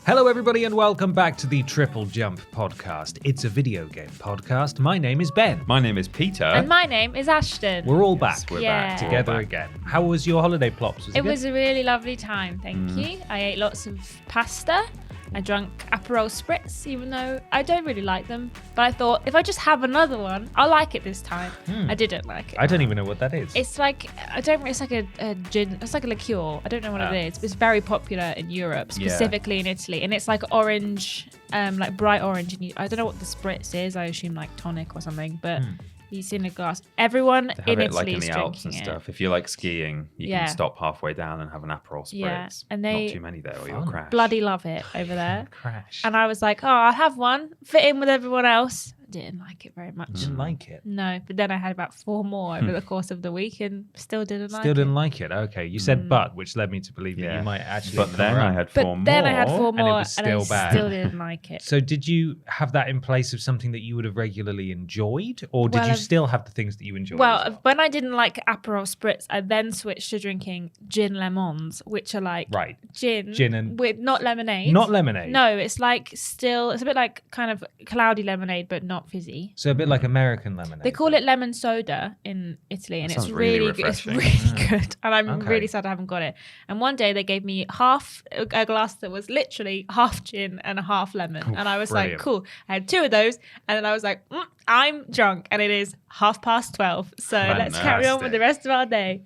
Hello, everybody, and welcome back to the TripleJump podcast. It's a video game podcast. My name is Ben. My name is Peter. And my name is Ashton. We're all back. We're back. Together again. How was your holiday, Plops? It was a really lovely time, thank you. I ate lots of pasta. I drank Aperol Spritz, even though I don't really like them. But I thought, if I just have another one, I'll like it this time. I didn't like it. I don't even know what that is. It's like, it's like a gin, it's like a liqueur. I don't know what it is. It's very popular in Europe, specifically in Italy. And it's like orange, like bright orange. And I don't know what the Spritz is. I assume like tonic or something. But it's in a glass. Everyone in Italy like in is the Alps and drinking stuff. If you like skiing, you can stop halfway down and have an Aperol Spritz. Yeah, and they not too many there, or you'll crash. bloody love it over there. Crash. And I was like, oh, I'll have one, fit in with everyone else. Didn't like it very much. Didn't like it. No, but then I had about 4 more over the course of the week and still didn't like it. Still didn't like it. Okay, you said but, which led me to believe that you might actually. But then I had 4 more. But then I had 4 more, and it was still bad. Still didn't like it. So did you have that in place of something that you would have regularly enjoyed, or did you still have the things that you enjoyed? Well, when I didn't like Aperol Spritz, I then switched to drinking gin lemons, which are like gin and with not lemonade. Not lemonade. No, it's like it's a bit like kind of cloudy lemonade, but not fizzy. So a bit like American lemonade. They call it lemon soda in Italy, and it's really good. It's refreshing. really good, and I'm really sad I haven't got it. And one day they gave me half a glass that was literally half gin and half lemon, and I was like, cool. I had 2 of those, and then I was like, I'm drunk, and it is 12:30, so let's carry on with the rest of our day.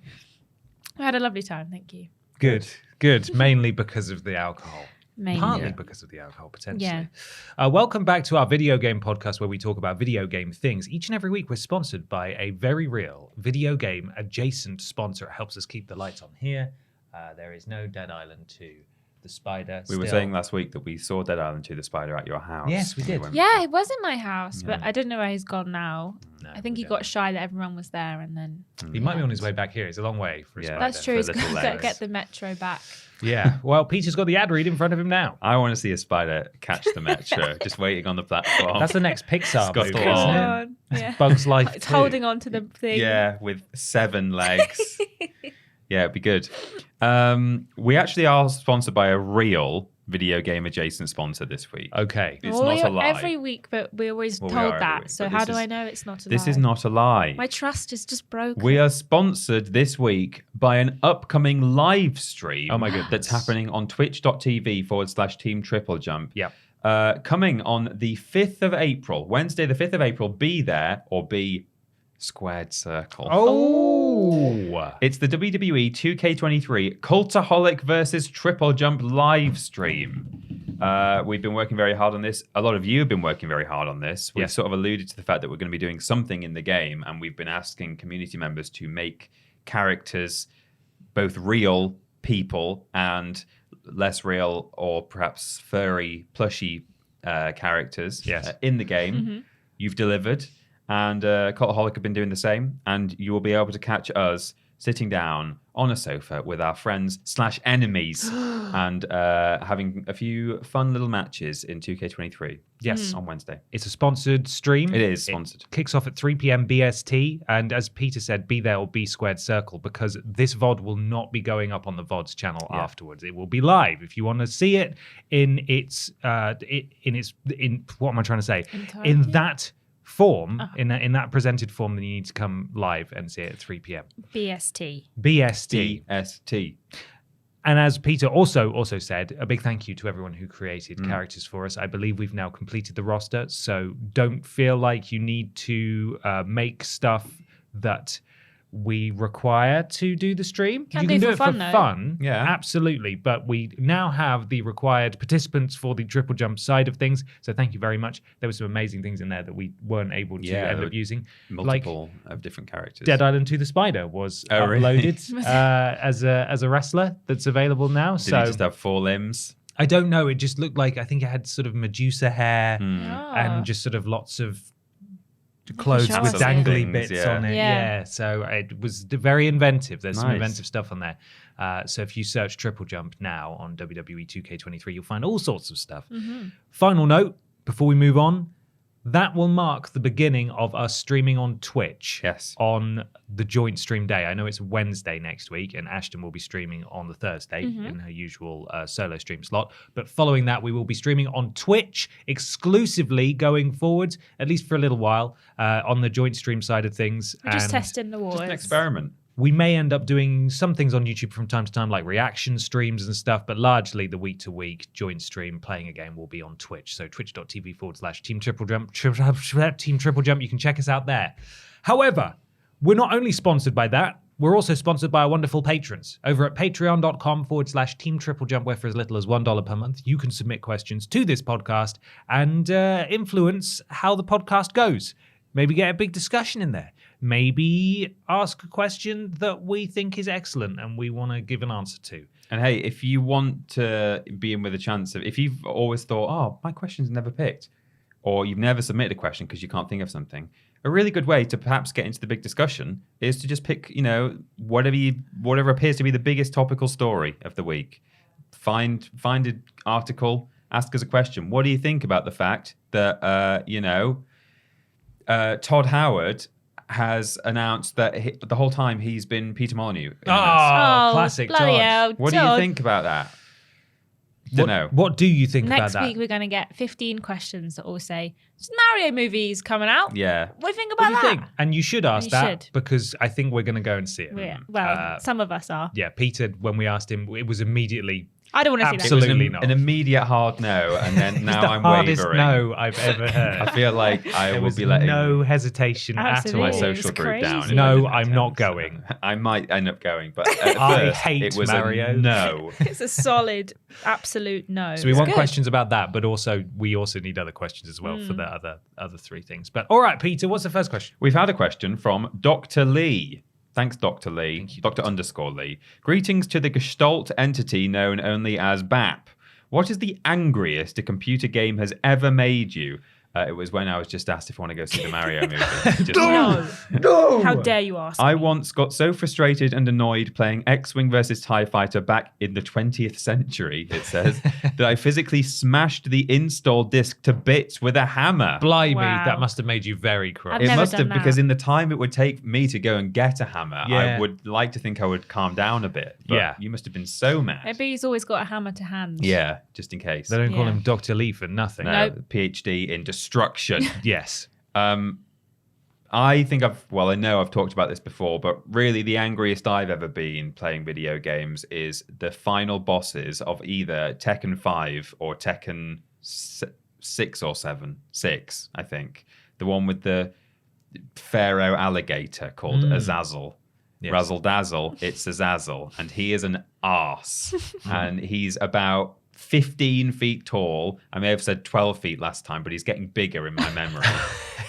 I had a lovely time, thank you. Good. Mainly because of the alcohol. Partly because of the alcohol, potentially. Yeah. Welcome back to our video game podcast where we talk about video game things. Each and every week we're sponsored by a very real video game adjacent sponsor. It helps us keep the lights on here. There is no Dead Island 2. The Spider. We were saying last week that we saw Dead Island 2, the Spider, at your house. Yes, we did. Yeah, it was in my house, but I don't know where he's gone now. No, I think he got shy that everyone was there, and then he might be on his way back here. It's a long way for a spider. That's true. He's got to get the metro back. Yeah. Well, Peter's got the ad read in front of him now. I want to see a spider catch the metro, just waiting on the platform. That's the next Pixar movie, isn't it? Yeah. Bug's Life. It's holding on to the thing. Yeah, with 7 legs. Yeah, it'd be good. We actually are sponsored by a real video game adjacent sponsor this week. Okay. It's not a lie. Every week, but we're always told that. So how do I know it's not a lie? This is not a lie. My trust is just broken. We are sponsored this week by an upcoming live stream. Oh my goodness. That's happening on twitch.tv/Team TripleJump. Yep. Coming on the 5th of April, Wednesday the 5th of April, be there or be squared circle. Oh! It's the WWE 2K23 Cultaholic versus TripleJump live stream. We've been working very hard on this. A lot of you have been working very hard on this. We've sort of alluded to the fact that we're going to be doing something in the game, and we've been asking community members to make characters, both real people and less real or perhaps furry, plushy characters in the game. Mm-hmm. You've delivered. And Cultaholic have been doing the same. And you will be able to catch us sitting down on a sofa with our friends/enemies and having a few fun little matches in 2K23. Yes. On Wednesday. It's a sponsored stream. It is sponsored. It kicks off at 3 p.m. BST. And as Peter said, be there or be squared circle, because this VOD will not be going up on the VODs channel afterwards. It will be live. If you want to see it in its what am I trying to say? Entirety? In that form, in that presented form, then you need to come live and see it at 3 p.m. BST. DST. And as Peter also said, a big thank you to everyone who created characters for us. I believe we've now completed the roster, so don't feel like you need to make stuff that we require to do the stream. You can do it for fun. Yeah, absolutely. But we now have the required participants for the triple jump side of things. So thank you very much. There were some amazing things in there that we weren't able to end up using. Multiple of different characters. Dead Island 2 the Spider was uploaded really? as a wrestler that's available now. Did he just have 4 limbs? I don't know. It just looked like, I think it had sort of Medusa hair and just sort of lots of clothes with dangly bits on it. Yeah. So it was very inventive. There's some inventive stuff on there. So if you search Triple Jump now on WWE 2K23, you'll find all sorts of stuff. Final note before we move on. that will mark the beginning of us streaming on Twitch. Yes. On the joint stream day. I know it's Wednesday next week, and Ashton will be streaming on the Thursday in her usual solo stream slot. But following that, we will be streaming on Twitch exclusively going forward, at least for a little while, on the joint stream side of things. We're just testing the waters. Just an experiment. We may end up doing some things on YouTube from time to time, like reaction streams and stuff, but largely the week-to-week joint stream playing a game will be on Twitch. So twitch.tv/Team TripleJump. Team TripleJump, you can check us out there. However, we're not only sponsored by that, we're also sponsored by our wonderful patrons over at patreon.com/Team TripleJump, where for as little as $1 per month, you can submit questions to this podcast and influence how the podcast goes. Maybe get a big discussion in there. Maybe ask a question that we think is excellent and we want to give an answer to. And hey, if you want to be in with a chance of, if you've always thought, oh, my question's never picked, or you've never submitted a question because you can't think of something, a really good way to perhaps get into the big discussion is to just pick, whatever appears to be the biggest topical story of the week. Find an article, ask us a question. What do you think about the fact that, Todd Howard has announced that the whole time he's been Peter Molyneux? Classic Todd. What do you think about that? Don't know. What do you think about Next that? week, we're going to get 15 questions that all say, Mario movies coming out. Yeah. What do you think about that? And you should ask that because I think we're going to go and see it. Yeah. Well, some of us are. Yeah, Peter, when we asked him, it was immediately... I don't want to see that. Absolutely not. An immediate hard no, and then now I'm hardest wavering. no I've ever heard. I feel like I there will was be letting no hesitation Absolutely. at my all. social group crazy. down. No, I'm not going. I might end up going, but at I first, hate it was Mario. a no. It's a solid, absolute no. So we It's want good. questions about that, but we also need other questions as well for the other three things. But all right, Peter, what's the first question? We've had a question from Dr. Lee. Thanks, Dr. Lee. Thank you, Dr. _ Lee. Greetings to the Gestalt entity known only as BAP. What is the angriest a computer game has ever made you? It was when I was just asked if I want to go see the Mario movie. No. How dare you ask? I once got so frustrated and annoyed playing X-Wing versus TIE Fighter back in the 20th century, it says, that I physically smashed the install disc to bits with a hammer. Blimey, Wow. that must have made you very cross. I've It never must done have, because that. in the time it would take me to go and get a hammer, Yeah. I would like to think I would calm down a bit. But Yeah. you must have been so mad. Maybe he's always got a hammer to hand. Yeah, just in case. They don't call Yeah. him Dr. Lee for nothing. No, Nope. PhD in destruction. Yes. I think I know I've talked about this before, but really the angriest I've ever been playing video games is the final bosses of either Tekken 5 or Tekken 6 or 7. 6, I think. The one with the pharaoh alligator called Azazel. Yes. Razzle dazzle, it's Azazel, and he is an arse. And he's about 15 feet tall. I may have said 12 feet last time, but he's getting bigger in my memory.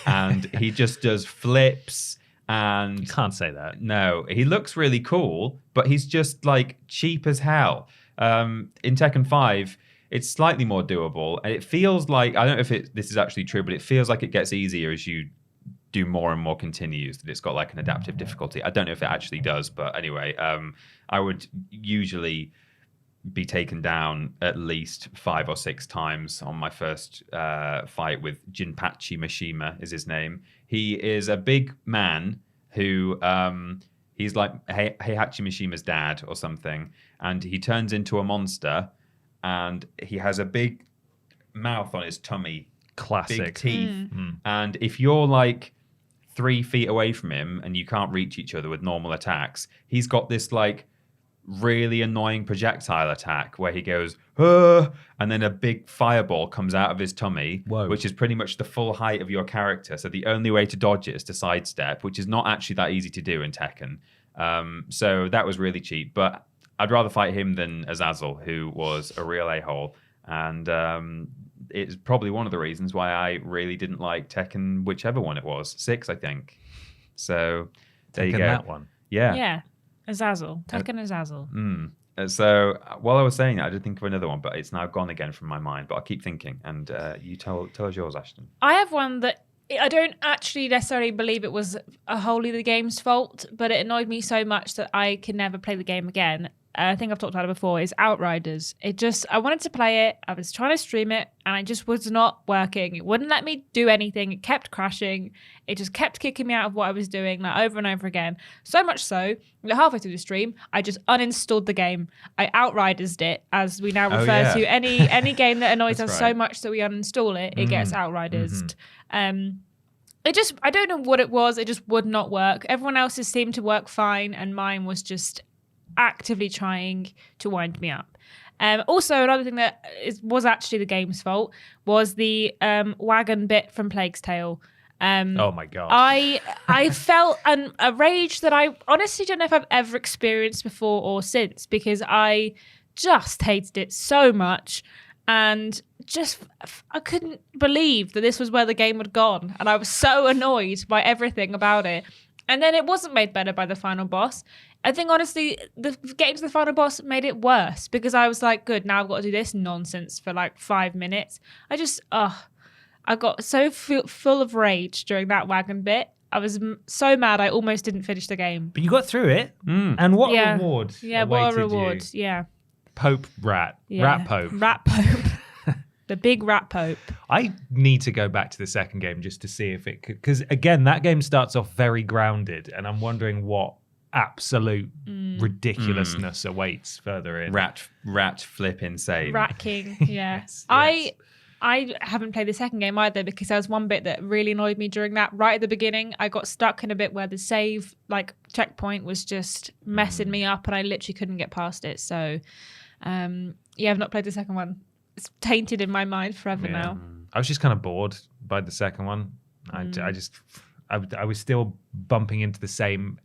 And he just does flips and... You can't say that. No, he looks really cool, but he's just like cheap as hell. In Tekken 5, it's slightly more doable. And it feels like, I don't know if this is actually true, but it feels like it gets easier as you do more and more continues, that it's got like an adaptive difficulty. I don't know if it actually does, but anyway, I would usually be taken down at least 5 or 6 times on my first fight with Jinpachi Mishima is his name. He is a big man who he's like Heihachi Mishima's dad or something, and he turns into a monster, and he has a big mouth on his tummy, Classic. big teeth, and if you're like 3 feet away from him and you can't reach each other with normal attacks, he's got this like really annoying projectile attack where he goes, and then a big fireball comes out of his tummy, Whoa. which is pretty much the full height of your character. So the only way to dodge it is to sidestep, which is not actually that easy to do in Tekken. So that was really cheap, but I'd rather fight him than Azazel, who was a real a-hole. And it's probably one of the reasons why I really didn't like Tekken, whichever one it was, 6, I think. So there you Tekken go. that one. Yeah. Yeah. Azazel. Tekken Azazel. So while I was saying that, I did think of another one, but it's now gone again from my mind. But I'll keep thinking, and you tell us yours, Ashton. I have one that I don't actually necessarily believe it was wholly the game's fault, but it annoyed me so much that I can never play the game again. I think I've talked about it before, is Outriders. I wanted to play it. I was trying to stream it and it just was not working. It wouldn't let me do anything. It kept crashing. It just kept kicking me out of what I was doing, like over and over again. So much so that halfway through the stream, I just uninstalled the game. I Outriders'd it, as we now refer to any game that annoys us so much that we uninstall it, it gets Outriders'd. I don't know what it was. It just would not work. Everyone else's seemed to work fine, and mine was just actively trying to wind me up. Also, another thing that was actually the game's fault was the wagon bit from Plague's Tale. Oh my god! I felt a rage that I honestly don't know if I've ever experienced before or since, because I just hated it so much. And I couldn't believe that this was where the game had gone. And I was so annoyed by everything about it. And then it wasn't made better by the final boss. I think, honestly, getting to the final boss made it worse, because I was like, good, now I've got to do this nonsense for like 5 minutes. I got so full of rage during that wagon bit. I was so mad I almost didn't finish the game. But you got through it. And what a reward. Yeah, what a reward. You? Yeah. Pope Rat. Yeah. Rat Pope. Rat Pope. The big Rat Pope. I need to go back to the second game just to see if it could, because again, that game starts off very grounded, and I'm wondering what absolute ridiculousness awaits further in. Rat flip insane. Rat King, yeah. Yes. I haven't played the second game either, because there was one bit that really annoyed me during that. Right at the beginning, I got stuck in a bit where the save checkpoint was just messing me up, and I literally couldn't get past it. So, I've not played the second one. It's tainted in my mind forever now. I was just kind of bored by the second one. I was still bumping into the same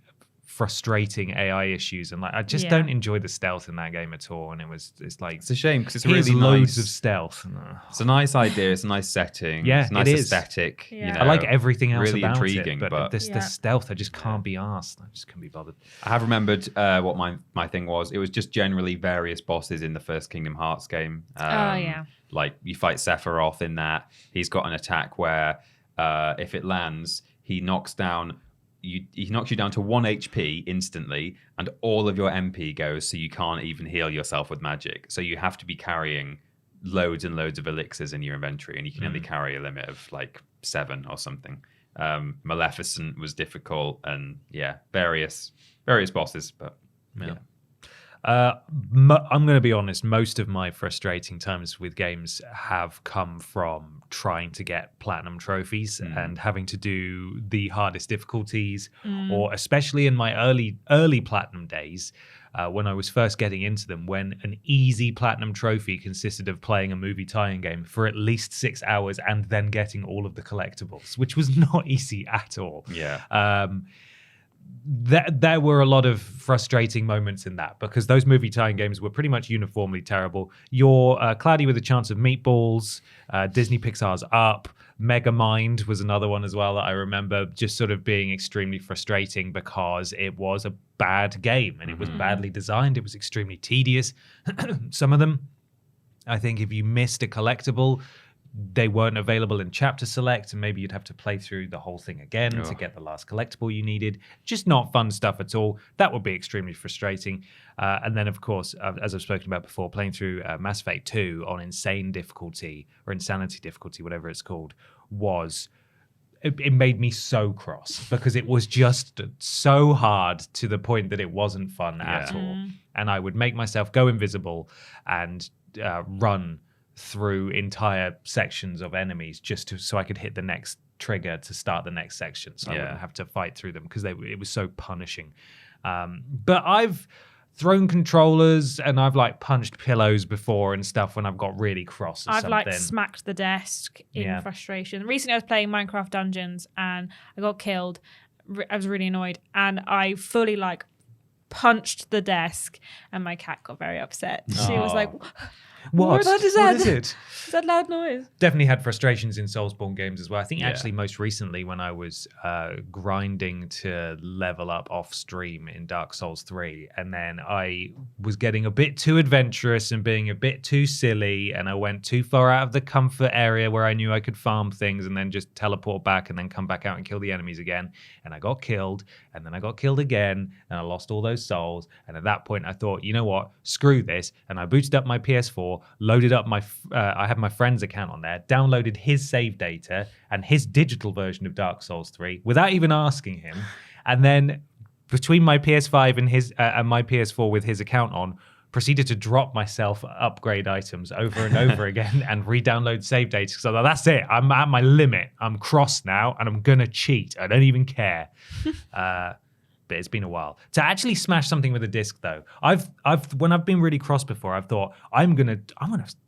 frustrating AI issues, and I just don't enjoy the stealth in that game at all. And it's a shame, because it's really loads of stealth. It's a nice idea. It's a nice setting. Yeah, it's a nice aesthetic. Yeah. I like everything else really about intriguing, it, but the stealth, I just can't be arsed. I just couldn't be bothered. I have remembered what my thing was. It was just generally various bosses in the first Kingdom Hearts game. Like you fight Sephiroth in that. He's got an attack where if it lands, he knocks you down to 1 HP instantly, and all of your MP goes, so you can't even heal yourself with magic. So you have to be carrying loads and loads of elixirs in your inventory, and you can only carry a limit of 7 or something. Maleficent was difficult, and various bosses, but I'm going to be honest, most of my frustrating times with games have come from trying to get platinum trophies and having to do the hardest difficulties, or especially in my early platinum days, when I was first getting into them, when an easy platinum trophy consisted of playing a movie tie-in game for at least 6 hours and then getting all of the collectibles, which was not easy at all. Yeah. There were a lot of frustrating moments in that, because those movie tie-in games were pretty much uniformly terrible. Your Cloudy with a Chance of Meatballs, Disney Pixar's Up, Megamind was another one as well that I remember just sort of being extremely frustrating, because it was a bad game and it was badly designed. It was extremely tedious. Some of them, I think if you missed a collectible, they weren't available in chapter select, and maybe you'd have to play through the whole thing again to get the last collectible you needed. Just not fun stuff at all. That would be extremely frustrating. And then, of course, as I've spoken about before, playing through Mass Effect 2 on insane difficulty, or insanity difficulty, whatever it's called, it made me so cross, because it was just so hard to the point that it wasn't fun at all. And I would make myself go invisible and run through entire sections of enemies just so I could hit the next trigger to start the next section, so I wouldn't have to fight through them, because it was so punishing. But I've thrown controllers and I've punched pillows before and stuff when I've got really cross at something. I've smacked the desk in frustration. Recently I was playing Minecraft Dungeons and I got killed. I was really annoyed, and I fully punched the desk, and my cat got very upset. She was like, What is it? Is that loud noise? Definitely had frustrations in Soulsborne games as well. I think actually most recently when I was grinding to level up off stream in Dark Souls 3, and then I was getting a bit too adventurous and being a bit too silly, and I went too far out of the comfort area where I knew I could farm things and then just teleport back and then come back out and kill the enemies again. And I got killed, and then I got killed again, and I lost all those souls. And at that point I thought, you know what, screw this. And I booted up my PS4, loaded up I had my friend's account on there, downloaded his save data and his digital version of Dark Souls 3 without even asking him. And then between my PS5 and my PS4 with his account on, proceeded to drop myself upgrade items over and over again and re-download save data. So that's it. I'm at my limit. I'm cross now and I'm going to cheat. I don't even care. But it's been a while to actually smash something with a disc, though. When I've been really cross before, I've thought I'm gonna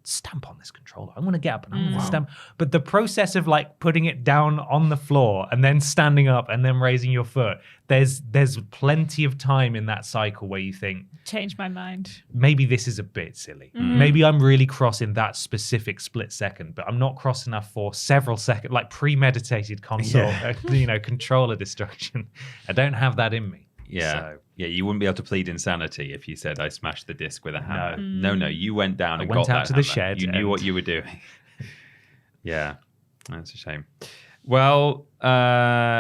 stamp on this controller. I'm gonna get up and I'm gonna stamp. But the process of like putting it down on the floor and then standing up and then raising your foot, there's plenty of time in that cycle where you think, change my mind. Maybe this is a bit silly. Maybe I'm really cross in that specific split second, but I'm not cross enough for several seconds, like premeditated console, controller destruction. I don't have that in me. Yeah. So. Yeah, you wouldn't be able to plead insanity if you said I smashed the disc with a hammer. No, you went down and got out to hammer. the shed. You knew what you were doing. Yeah, that's a shame. Well,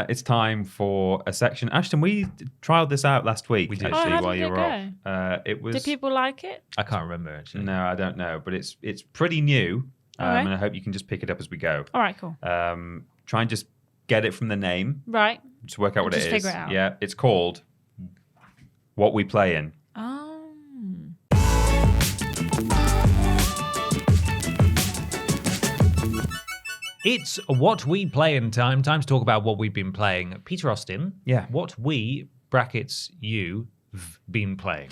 it's time for a section. Ashton, we trialed this out last week. We did. Actually, how while did you it were go? off. It was. Did people like it? I can't remember actually. No, I don't know, but it's pretty new, Okay. and I hope you can just pick it up as we go. All right, cool. Try and just get it from the name. Right. Just work out what it is. Just figure it out. Yeah, it's called What We Playin. Oh. It's What We Playin' time. Time to talk about what we've been playing. Peter Austin. Yeah. What we, brackets you, been playing.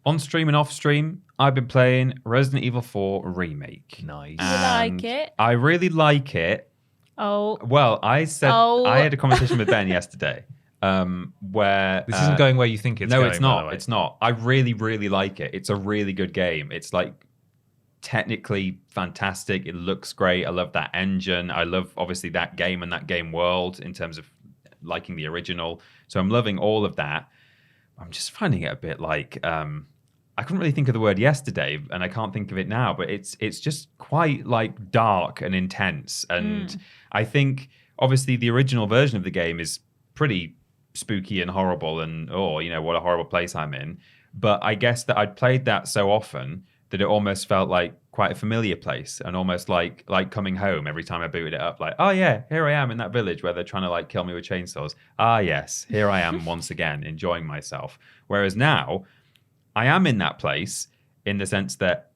On stream and off stream, I've been playing Resident Evil 4 Remake. Nice. You like it? I really like it. Oh. Well, I had a conversation with Ben yesterday where... This isn't going where you think it's going. No, it's not. It's not. I really, really like it. It's a really good game. It's like technically fantastic. It looks great. I love that engine. I love, obviously, that game and that game world in terms of liking the original. So I'm loving all of that. I'm just finding it a bit like... I couldn't really think of the word yesterday, and I can't think of it now, but it's just quite like dark and intense. And I think obviously the original version of the game is pretty spooky and horrible, and what a horrible place I'm in. But I guess that I'd played that so often that it almost felt like quite a familiar place, and almost like coming home every time I booted it up. Like, oh yeah, here I am in that village where they're trying to like kill me with chainsaws. Ah yes, here I am once again enjoying myself. Whereas now, I am in that place in the sense that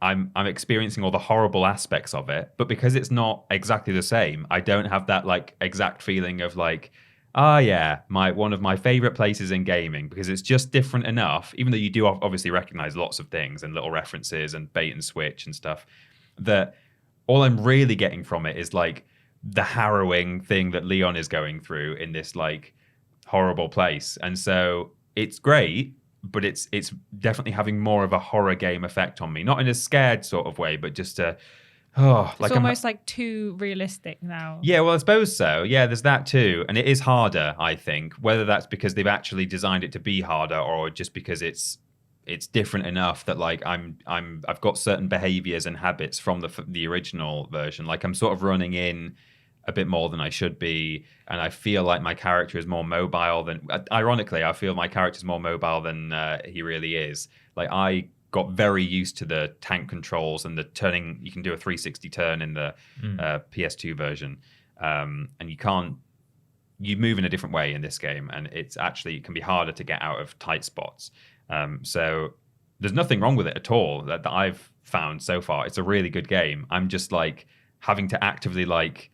I'm experiencing all the horrible aspects of it, but because it's not exactly the same, I don't have that like exact feeling of like, one of my favorite places in gaming, because it's just different enough, even though you do obviously recognize lots of things and little references and bait and switch and stuff, that all I'm really getting from it is like the harrowing thing that Leon is going through in this like horrible place. And so it's great, but it's definitely having more of a horror game effect on me. Not in a scared sort of way, but just it's almost like too realistic now. Yeah, well, I suppose so. Yeah, there's that too. And it is harder, I think, whether that's because they've actually designed it to be harder or just because it's different enough that like I've got certain behaviors and habits from the original version. Like I'm sort of running in a bit more than I should be, and I feel like my character is more mobile than... Ironically, I feel my character is more mobile than he really is. Like, I got very used to the tank controls and the turning... You can do a 360 turn in the PS2 version, and you move in a different way in this game, and it can be harder to get out of tight spots. So there's nothing wrong with it at all that I've found so far. It's a really good game. I'm just, like, having to actively, like...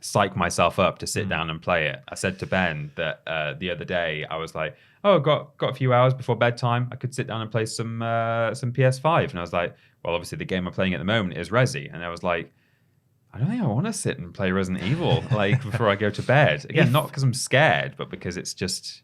psych myself up to sit down and play it. I said to Ben that the other day, I was like, got a few hours before bedtime. I could sit down and play some PS5. And I was like, well, obviously the game I'm playing at the moment is Resi. And I was like, I don't think I want to sit and play Resident Evil like before I go to bed. Again, not because I'm scared, but because it's just...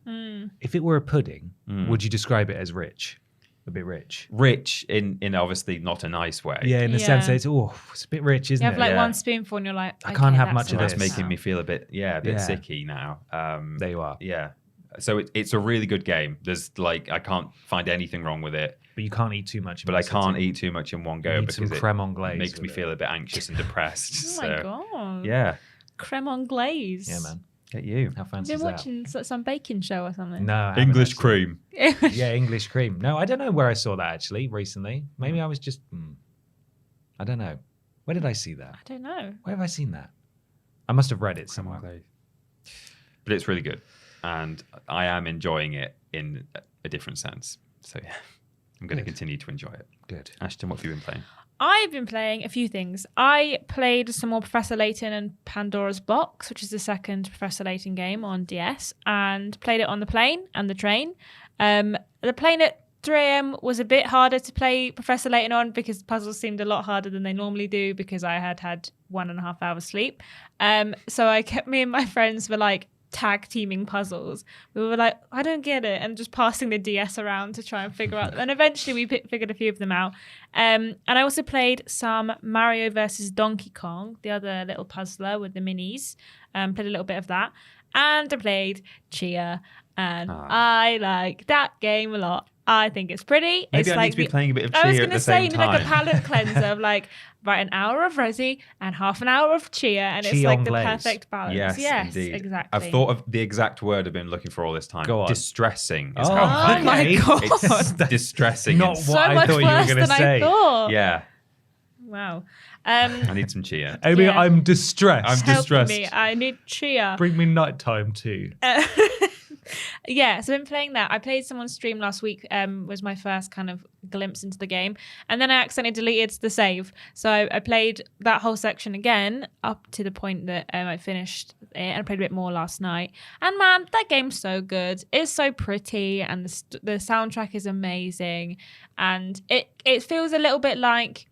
If it were a pudding, would you describe it as rich? A bit rich. Rich in obviously not a nice way. Yeah, in the sense that it's a bit rich, isn't you it? have like one spoonful and you're like, I can't have much of That's this. making me feel a bit sicky now. There you are. Yeah. So it's a really good game. There's I can't find anything wrong with it. But you can't eat too much. But I can't eat too much in one go because some creme anglaise makes me feel a bit anxious and depressed. Oh my god. Yeah. Creme anglaise. Yeah, man. Get you. How fancy You've been is watching some baking show or something? No, I haven't English actually. cream. Yeah, English cream. No, I don't know where I saw that actually recently. Maybe I was just. I don't know. Where did I see that? I don't know. Where have I seen that? I must have read it somewhere. But it's really good. And I am enjoying it in a different sense. So yeah, I'm going to continue to enjoy it. Good. Ashton, what have you been playing? I've been playing a few things. I played some more Professor Layton and Pandora's Box, which is the second Professor Layton game on DS, and played it on the plane and the train. The plane at 3 a.m. was a bit harder to play Professor Layton on because puzzles seemed a lot harder than they normally do because I had 1.5 hours sleep. So me and my friends were like, tag teaming puzzles. We were like, I don't get it, and just passing the DS around to try and figure out. And eventually we figured a few of them out. And I also played some Mario versus Donkey Kong, the other little puzzler with the minis. Played a little bit of that, and I played Chia, and I like that game a lot. I think it's pretty. Maybe it's I need to be playing a bit of Chia at the same time. Like a palate cleanser of like an hour of Resi and half an hour of Chia, and it's like the perfect balance. Yes, indeed. Exactly. I've thought of the exact word I've been looking for all this time. Go on. Distressing. Is Oh, how I'm oh my finding it. god! It's distressing. Not So what I much thought you were worse going to than say. I thought. Yeah. Wow. I need some Chia. Amy, Yeah. I'm distressed. I'm Help distressed. me! I need Chia. Bring me nighttime too. Yeah, so I've been playing that. I played someone's stream last week, was my first kind of glimpse into the game. And then I accidentally deleted the save. So I played that whole section again up to the point that I finished it, and I played a bit more last night. And man, that game's so good. It's so pretty, and the soundtrack is amazing. And it feels a little bit like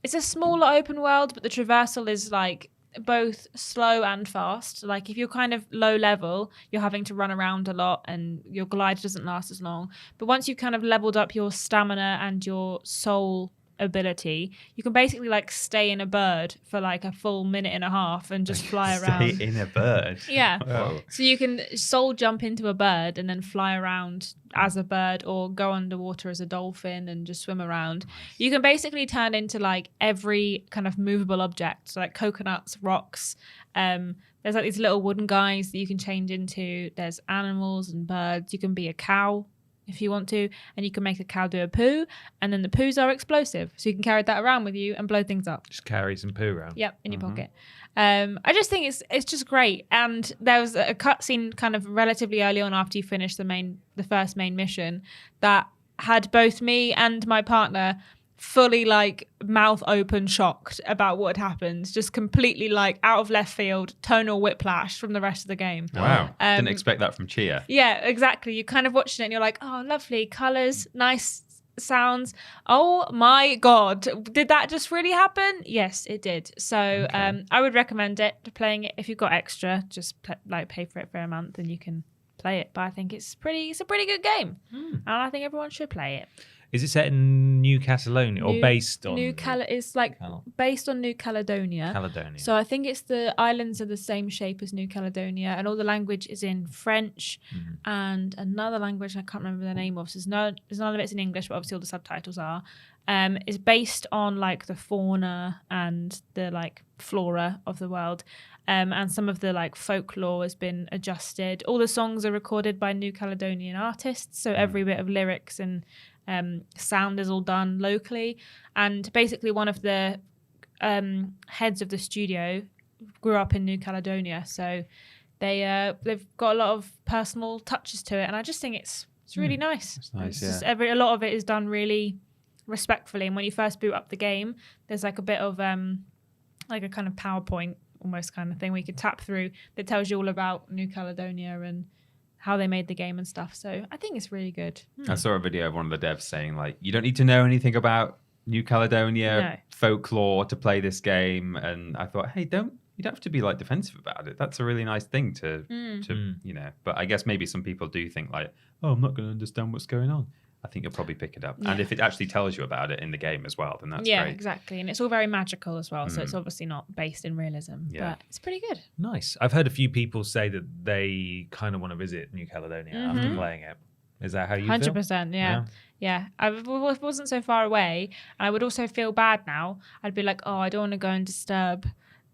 it's a smaller open world, but the traversal is like both slow and fast. Like if you're kind of low level, you're having to run around a lot and your glide doesn't last as long. But once you've kind of leveled up your stamina and your soul ability, you can basically like stay in a bird for like a full minute and a half and just fly around. Stay in a bird. Yeah. Whoa. So you can soul jump into a bird and then fly around as a bird, or go underwater as a dolphin and just swim around. You can basically turn into like every kind of movable object, so like coconuts, rocks. There's like these little wooden guys that you can change into. There's animals and birds. You can be a cow if you want to, and you can make the cow do a poo, and then the poos are explosive, so you can carry that around with you and blow things up. Just carry some poo around. Yep, in your pocket. I just think it's just great. And there was a cutscene kind of relatively early on after you finish the first main mission that had both me and my partner fully like mouth open, shocked about what had happened, just completely like out of left field, tonal whiplash from the rest of the game. Wow. Didn't expect that from Chia. Yeah, exactly. You kind of watching it and you're like, oh, lovely colors, nice sounds. Oh my god, did that just really happen? Yes, it did. So I would recommend it. Playing it if you've got extra, just pay for it for a month and you can play it. But I think it's a pretty good game, and I think everyone should play it. Is it set in New Catalonia or based on It's like based on New Caledonia. Caledonia? So I think it's the islands are the same shape as New Caledonia, and all the language is in French and another language I can't remember the name of. So none of it's in English, but obviously all the subtitles are. It's based on like the fauna and the like flora of the world, and some of the like folklore has been adjusted. All the songs are recorded by New Caledonian artists, so every bit of lyrics and sound is all done locally. And basically one of the heads of the studio grew up in New Caledonia, so they've got a lot of personal touches to it, and I just think it's really nice. It's nice, Just a lot of it is done really respectfully, and when you first boot up the game, there's like a bit of like a kind of PowerPoint almost kind of thing where you can tap through that tells you all about New Caledonia and how they made the game and stuff. So I think it's really good. I saw a video of one of the devs saying like, you don't need to know anything about New Caledonia folklore to play this game. And I thought, hey, you don't have to be like defensive about it. That's a really nice thing to you know. But I guess maybe some people do think like, oh, I'm not going to understand what's going on. I think you'll probably pick it up. And if it actually tells you about it in the game as well, then that's great. Yeah, exactly. And it's all very magical as well. So it's obviously not based in realism, but it's pretty good. Nice. I've heard a few people say that they kind of want to visit New Caledonia after playing it. Is that how you feel? 100%, yeah. I wasn't so far away. And I would also feel bad now. I'd be like, oh, I don't want to go and disturb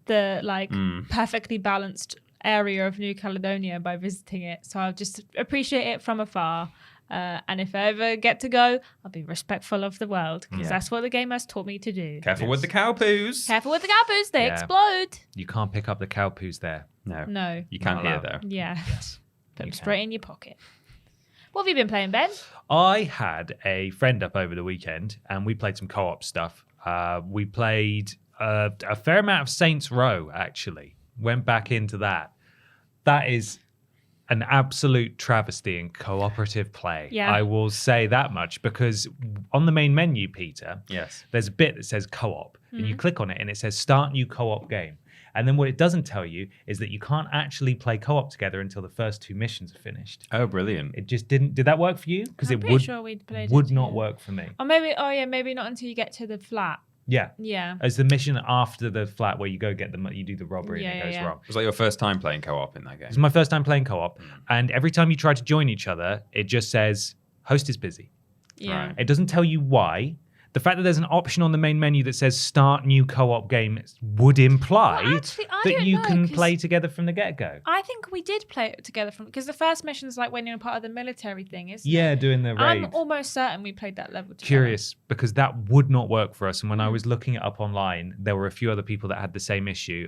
the perfectly balanced area of New Caledonia by visiting it. So I'll just appreciate it from afar. And if I ever get to go, I'll be respectful of the world because that's what the game has taught me to do. Careful with the cow poos. Careful with the cow poos. They explode. You can't pick up the cow poos there. No. You can't hear though. Yeah. Yes. Put them straight in your pocket. What have you been playing, Ben? I had a friend up over the weekend and we played some co-op stuff. We played a fair amount of Saints Row, actually. Went back into that. That is an absolute travesty in cooperative play. Yeah. I will say that much because on the main menu, Peter, there's a bit that says co-op and you click on it and it says start new co-op game. And then what it doesn't tell you is that you can't actually play co-op together until the first 2 missions are finished. Oh, brilliant. It just didn't. Did that work for you? Because it would not work for me. Or maybe not until you get to the flat. Yeah. As the mission after the flat where you go get you do the robbery and it goes wrong. Was that your first time playing co-op in that game? It was my first time playing co-op. And every time you try to join each other, it just says, host is busy. Yeah. Right. It doesn't tell you why. The fact that there's an option on the main menu that says start new co-op game would imply that you can play together from the get-go. I think we did play it together because the first mission is like when you're part of the military thing, isn't it? Yeah, doing the raid. I'm almost certain we played that level together. Curious, because that would not work for us. And when I was looking it up online, there were a few other people that had the same issue.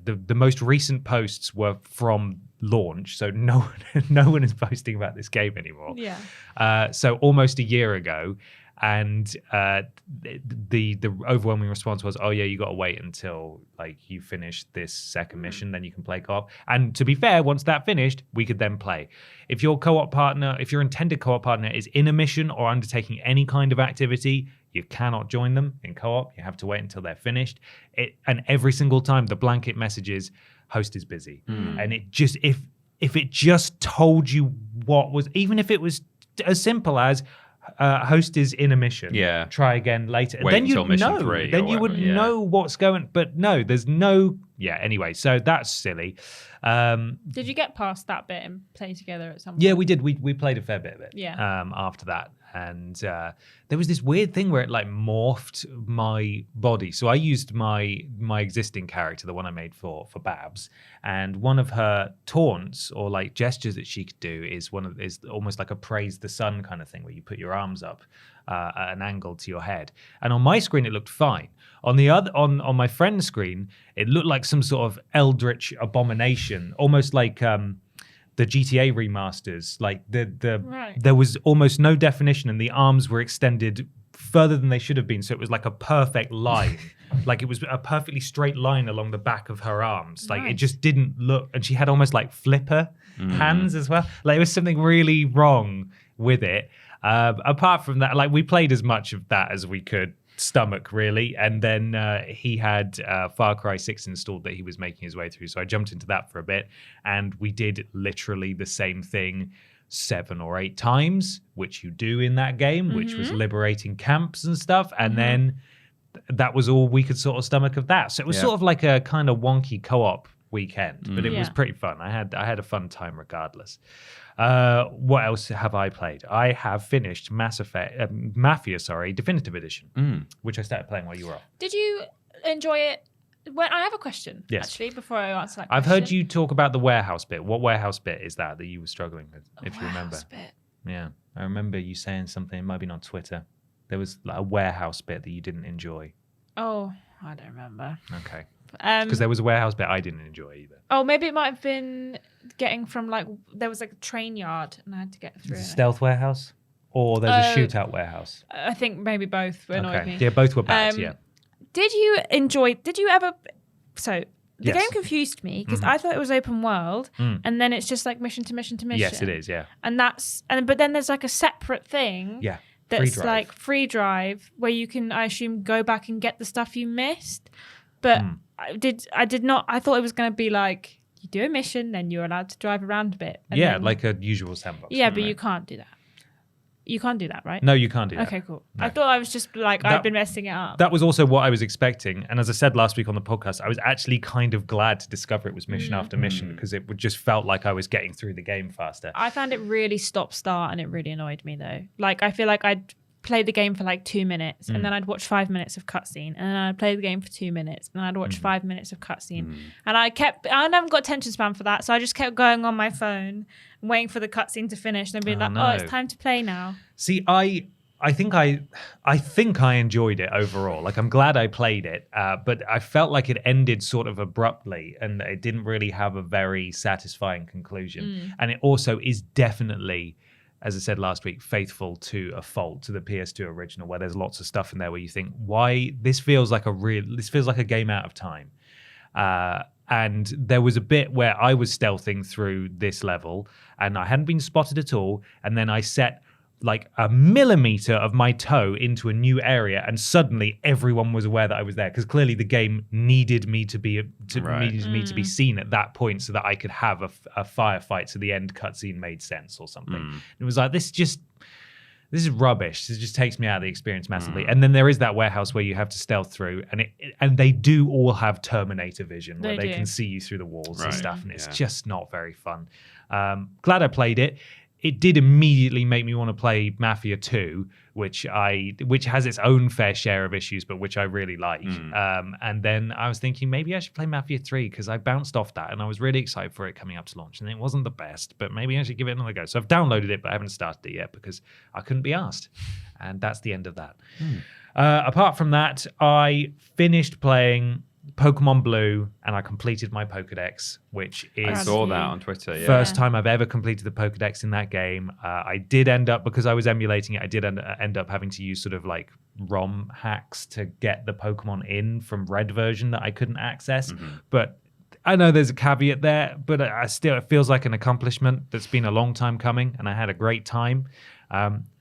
The most recent posts were from launch, so no one is posting about this game anymore. Yeah. So almost a year ago. And the overwhelming response was, oh yeah, you got to wait until like you finish this second mission, then you can play co-op. And to be fair, once that finished, we could then play. If your intended co-op partner is in a mission or undertaking any kind of activity, you cannot join them in co-op. You have to wait until they're finished. And every single time the blanket message is host is busy. And it just if it just told you what was, even if it was as simple as host is in a mission. Yeah. Try again later. Wait then until you'd mission know. 3 Then or you would whatever, know what's going. But no, there's no. Yeah. Anyway, so that's silly. Did you get past that bit and play together at some point? Yeah, we did. We played a fair bit of it. Yeah. After that, and there was this weird thing where it like morphed my body. So I used my existing character, the one I made for Babs, and one of her taunts or like gestures that she could do is almost like a praise the sun kind of thing, where you put your arms up at an angle to your head. And on my screen, it looked fine. On the other, on my friend's screen, it looked like some sort of eldritch abomination, almost like the GTA remasters. Like there was almost no definition, and the arms were extended further than they should have been. So it was like a perfect line. Like it was a perfectly straight line along the back of her arms. Like it just didn't look, and she had almost like flipper hands as well. Like there was something really wrong with it. Apart from that, like we played as much of that as we could stomach, really. And then he had Far Cry 6 installed that he was making his way through. So I jumped into that for a bit, and we did literally the same thing 7 or 8 times, which you do in that game, which was liberating camps and stuff. And then that was all we could sort of stomach of that. So it was sort of like a kind of wonky co-op weekend, but it was pretty fun. I had a fun time regardless. What else have I played? I have finished Mafia, Definitive Edition, which I started playing while you were off. Did you enjoy it? I have a question, actually, before I answer that question. I've heard you talk about the warehouse bit. What warehouse bit is that you were struggling with, if you remember? Bit. Yeah, I remember you saying something, it might have been on Twitter. There was like a warehouse bit that you didn't enjoy. Oh, I don't remember. Okay. Because there was a warehouse bit I didn't enjoy either. Oh, maybe it might have been getting from there was like a train yard and I had to get through it. Stealth warehouse? Or there's a shootout warehouse? I think maybe both annoyed me. Yeah, both were bad, Did you ever... So, the game confused me because I thought it was open world and then it's just like mission to mission to mission. Yes, it is, yeah. But then there's like a separate thing. Yeah. That's like free drive where you can, I assume, go back and get the stuff you missed. But I did not. I thought it was going to be like you do a mission, then you're allowed to drive around a bit. And then, like a usual sandbox. Yeah, but you can't do that. You can't do that, right? No, you can't do that. Okay, cool. No. I thought I was just like, I've been messing it up. That was also what I was expecting. And as I said last week on the podcast, I was actually kind of glad to discover it was mission after mission because it just felt like I was getting through the game faster. I found it really stop-start and it really annoyed me though. Like, I feel like I'd play the game for like 2 minutes and then I'd watch 5 minutes of cutscene and then I'd play the game for 2 minutes and I'd watch 5 minutes of cutscene and I haven't got attention span for that, so I just kept going on my phone and waiting for the cutscene to finish and then being oh, it's time to play now. See, I think I enjoyed it overall. Like, I'm glad I played it, but I felt like it ended sort of abruptly and it didn't really have a very satisfying conclusion. And it also is definitely, as I said last week, faithful to a fault to the PS2 original, where there's lots of stuff in there where you think, why this feels like a game out of time. And there was a bit where I was stealthing through this level and I hadn't been spotted at all. And then I set like a millimeter of my toe into a new area and suddenly everyone was aware that I was there, because clearly the game needed me to be seen at that point so that I could have a firefight, so the end cutscene made sense or something. It was like, this is rubbish. This just takes me out of the experience massively. And then there is that warehouse where you have to stealth through, and they do all have Terminator vision where they can see you through the walls and stuff, and it's just not very fun. Glad I played it. It did immediately make me want to play Mafia 2, which has its own fair share of issues, but which I really like. And then I was thinking maybe I should play Mafia 3 because I bounced off that and I was really excited for it coming up to launch. And it wasn't the best, but maybe I should give it another go. So I've downloaded it, but I haven't started it yet because I couldn't be asked. And that's the end of that. Apart from that, I finished playing Pokemon Blue and I completed my Pokedex, which is... I saw that on Twitter, First time I've ever completed the Pokedex in that game. I did end up, because I was emulating it, I did end up having to use sort of like ROM hacks to get the Pokemon in from Red version that I couldn't access. But I know there's a caveat there, but it feels like an accomplishment that's been a long time coming, and I had a great time.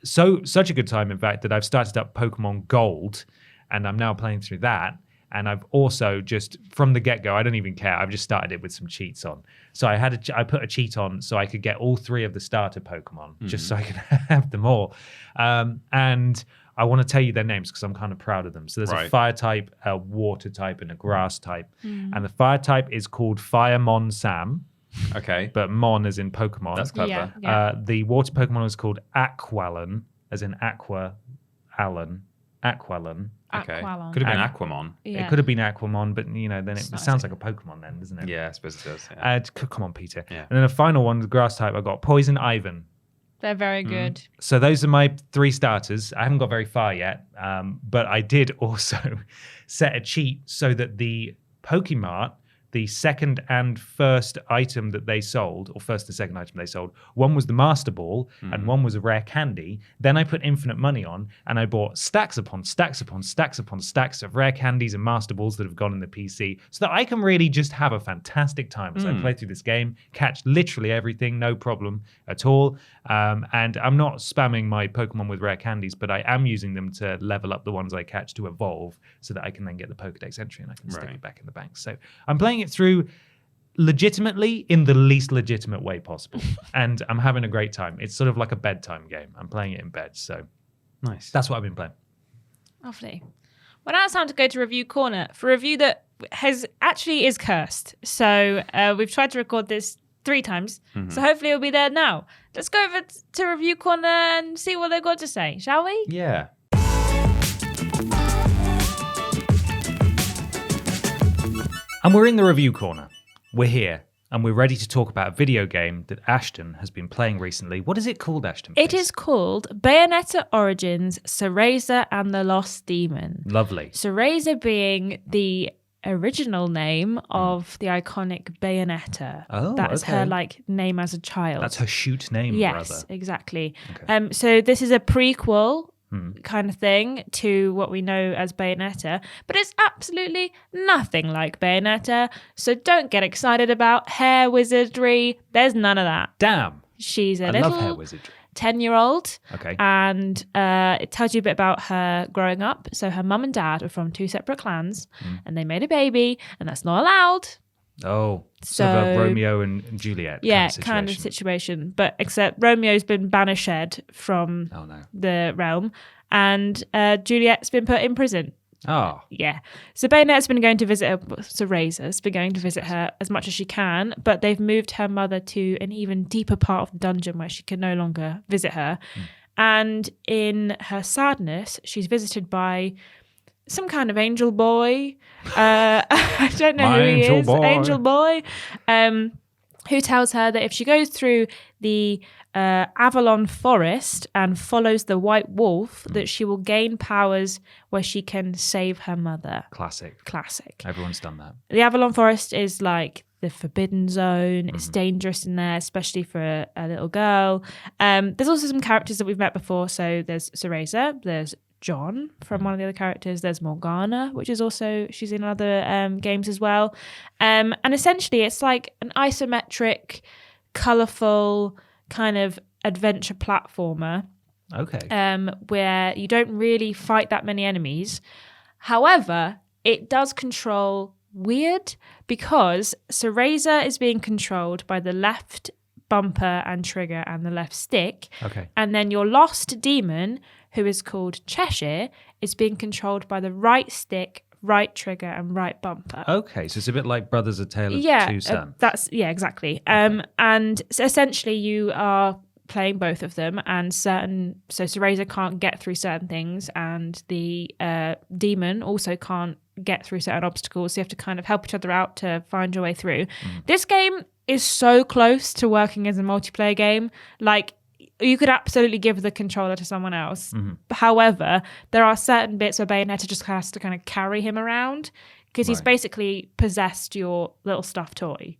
Such a good time, in fact, that I've started up Pokemon Gold, and I'm now playing through that. And I've also just, from the get-go, I don't even care. I've just started it with some cheats on. So I put a cheat on so I could get all 3 of the starter Pokemon, just so I could have them all. And I want to tell you their names because I'm kind of proud of them. So there's a fire type, a water type, and a grass type. And the fire type is called Firemon Sam. Okay. But Mon as in Pokemon. That's clever. Yeah. The water Pokemon is called Aqualon, as in Aqualon. Okay. Aqualon. Could have been Aquamon. Yeah. It could have been Aquamon, but then it sounds like a Pokemon then, doesn't it? Yeah, I suppose it does. Yeah. Come on, Peter. Yeah. And then the final one, the grass type, I got Poison Ivan. They're very good. So those are my 3 starters. I haven't got very far yet, but I did also set a cheat so that the Pokemart, the second and first item that they sold, or first and second item they sold, one was the Master Ball and one was a rare candy. Then I put infinite money on and I bought stacks upon stacks upon stacks upon stacks of rare candies and Master Balls that have gone in the PC so that I can really just have a fantastic time as I play through this game, catch literally everything, no problem at all. And I'm not spamming my Pokemon with rare candies, but I am using them to level up the ones I catch to evolve so that I can then get the Pokedex entry and I can stick it back in the bank. So I'm playing it through legitimately in the least legitimate way possible. And I'm having a great time. It's sort of like a bedtime game. I'm playing it in bed. So nice. That's what I've been playing. Lovely. Well, now it's time to go to Review Corner for a review that is cursed. So we've tried to record this 3 times. So hopefully it'll be there now. Let's go over to Review Corner and see what they've got to say, shall we? Yeah. And we're in the Review Corner. We're here. And we're ready to talk about a video game that Ashton has been playing recently. What is it called, Ashton? It is called Bayonetta Origins, Cereza and the Lost Demon. Lovely. Cereza being the original name of the iconic Bayonetta. Oh, that's her name as a child. That's her shoot name, yes, rather. Exactly. Okay. So this is a prequel kind of thing to what we know as Bayonetta, but it's absolutely nothing like Bayonetta. So don't get excited about hair wizardry. There's none of that. Damn. She's I love hair wizardry. 10-year-old. Okay. And it tells you a bit about her growing up. So her mum and dad are from 2 separate clans and they made a baby and that's not allowed. Oh, sort of a Romeo and Juliet kind of situation. But except Romeo's been banished from the realm and Juliet's been put in prison. Oh. Yeah. So Bayonet's been going to visit her, so Razor's been going to visit her as much as she can, but they've moved her mother to an even deeper part of the dungeon where she can no longer visit her. And in her sadness, she's visited by some kind of angel boy. I don't know who he is. Angel boy. Who tells her that if she goes through the Avalon Forest and follows the White Wolf, that she will gain powers where she can save her mother. Classic. Everyone's done that. The Avalon Forest is like the forbidden zone. It's dangerous in there, especially for a little girl. There's also some characters that we've met before. So there's Cereza, there's John from one of the other characters. There's Morgana, which is also, she's in other games as well. And essentially it's like an isometric, colourful kind of adventure platformer. Okay. Where you don't really fight that many enemies. However, it does control weird because Cereza is being controlled by the left bumper and trigger and the left stick. Okay. And then your lost demon, who is called Cheshire, is being controlled by the right stick, right trigger, and right bumper. Okay, so it's a bit like Brothers: A Tale of Two Sons. Exactly. Okay. And so essentially you are playing both of them, and so Cereza can't get through certain things, and the demon also can't get through certain obstacles, so you have to kind of help each other out to find your way through. This game is so close to working as a multiplayer game. Like, you could absolutely give the controller to someone else. However, there are certain bits where Bayonetta just has to kind of carry him around because he's basically possessed your little stuffed toy.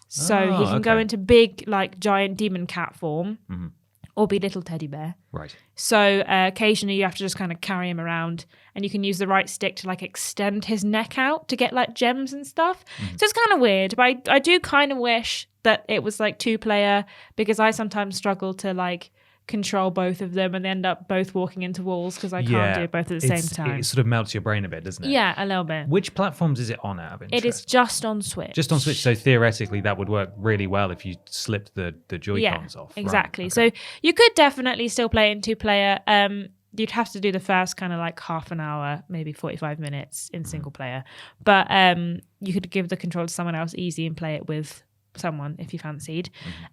So he can go into big, like, giant demon cat form or be little teddy bear. Right. So occasionally you have to just kind of carry him around, and you can use the right stick to like extend his neck out to get like gems and stuff. So it's kind of weird, but I do kind of wish that it was like 2-player, because I sometimes struggle to like control both of them and end up both walking into walls because I can't do both at the same time. It sort of melts your brain a bit, doesn't it? Yeah, a little bit. Which platforms is it on out of interest? It is just on Switch. Just on Switch, so theoretically that would work really well if you slipped the Joy-Cons off. Exactly. Right. Okay. So you could definitely still play in 2-player. You'd have to do the first kind of like half an hour, maybe 45 minutes in single player. But you could give the control to someone else easy and play it with someone if you fancied.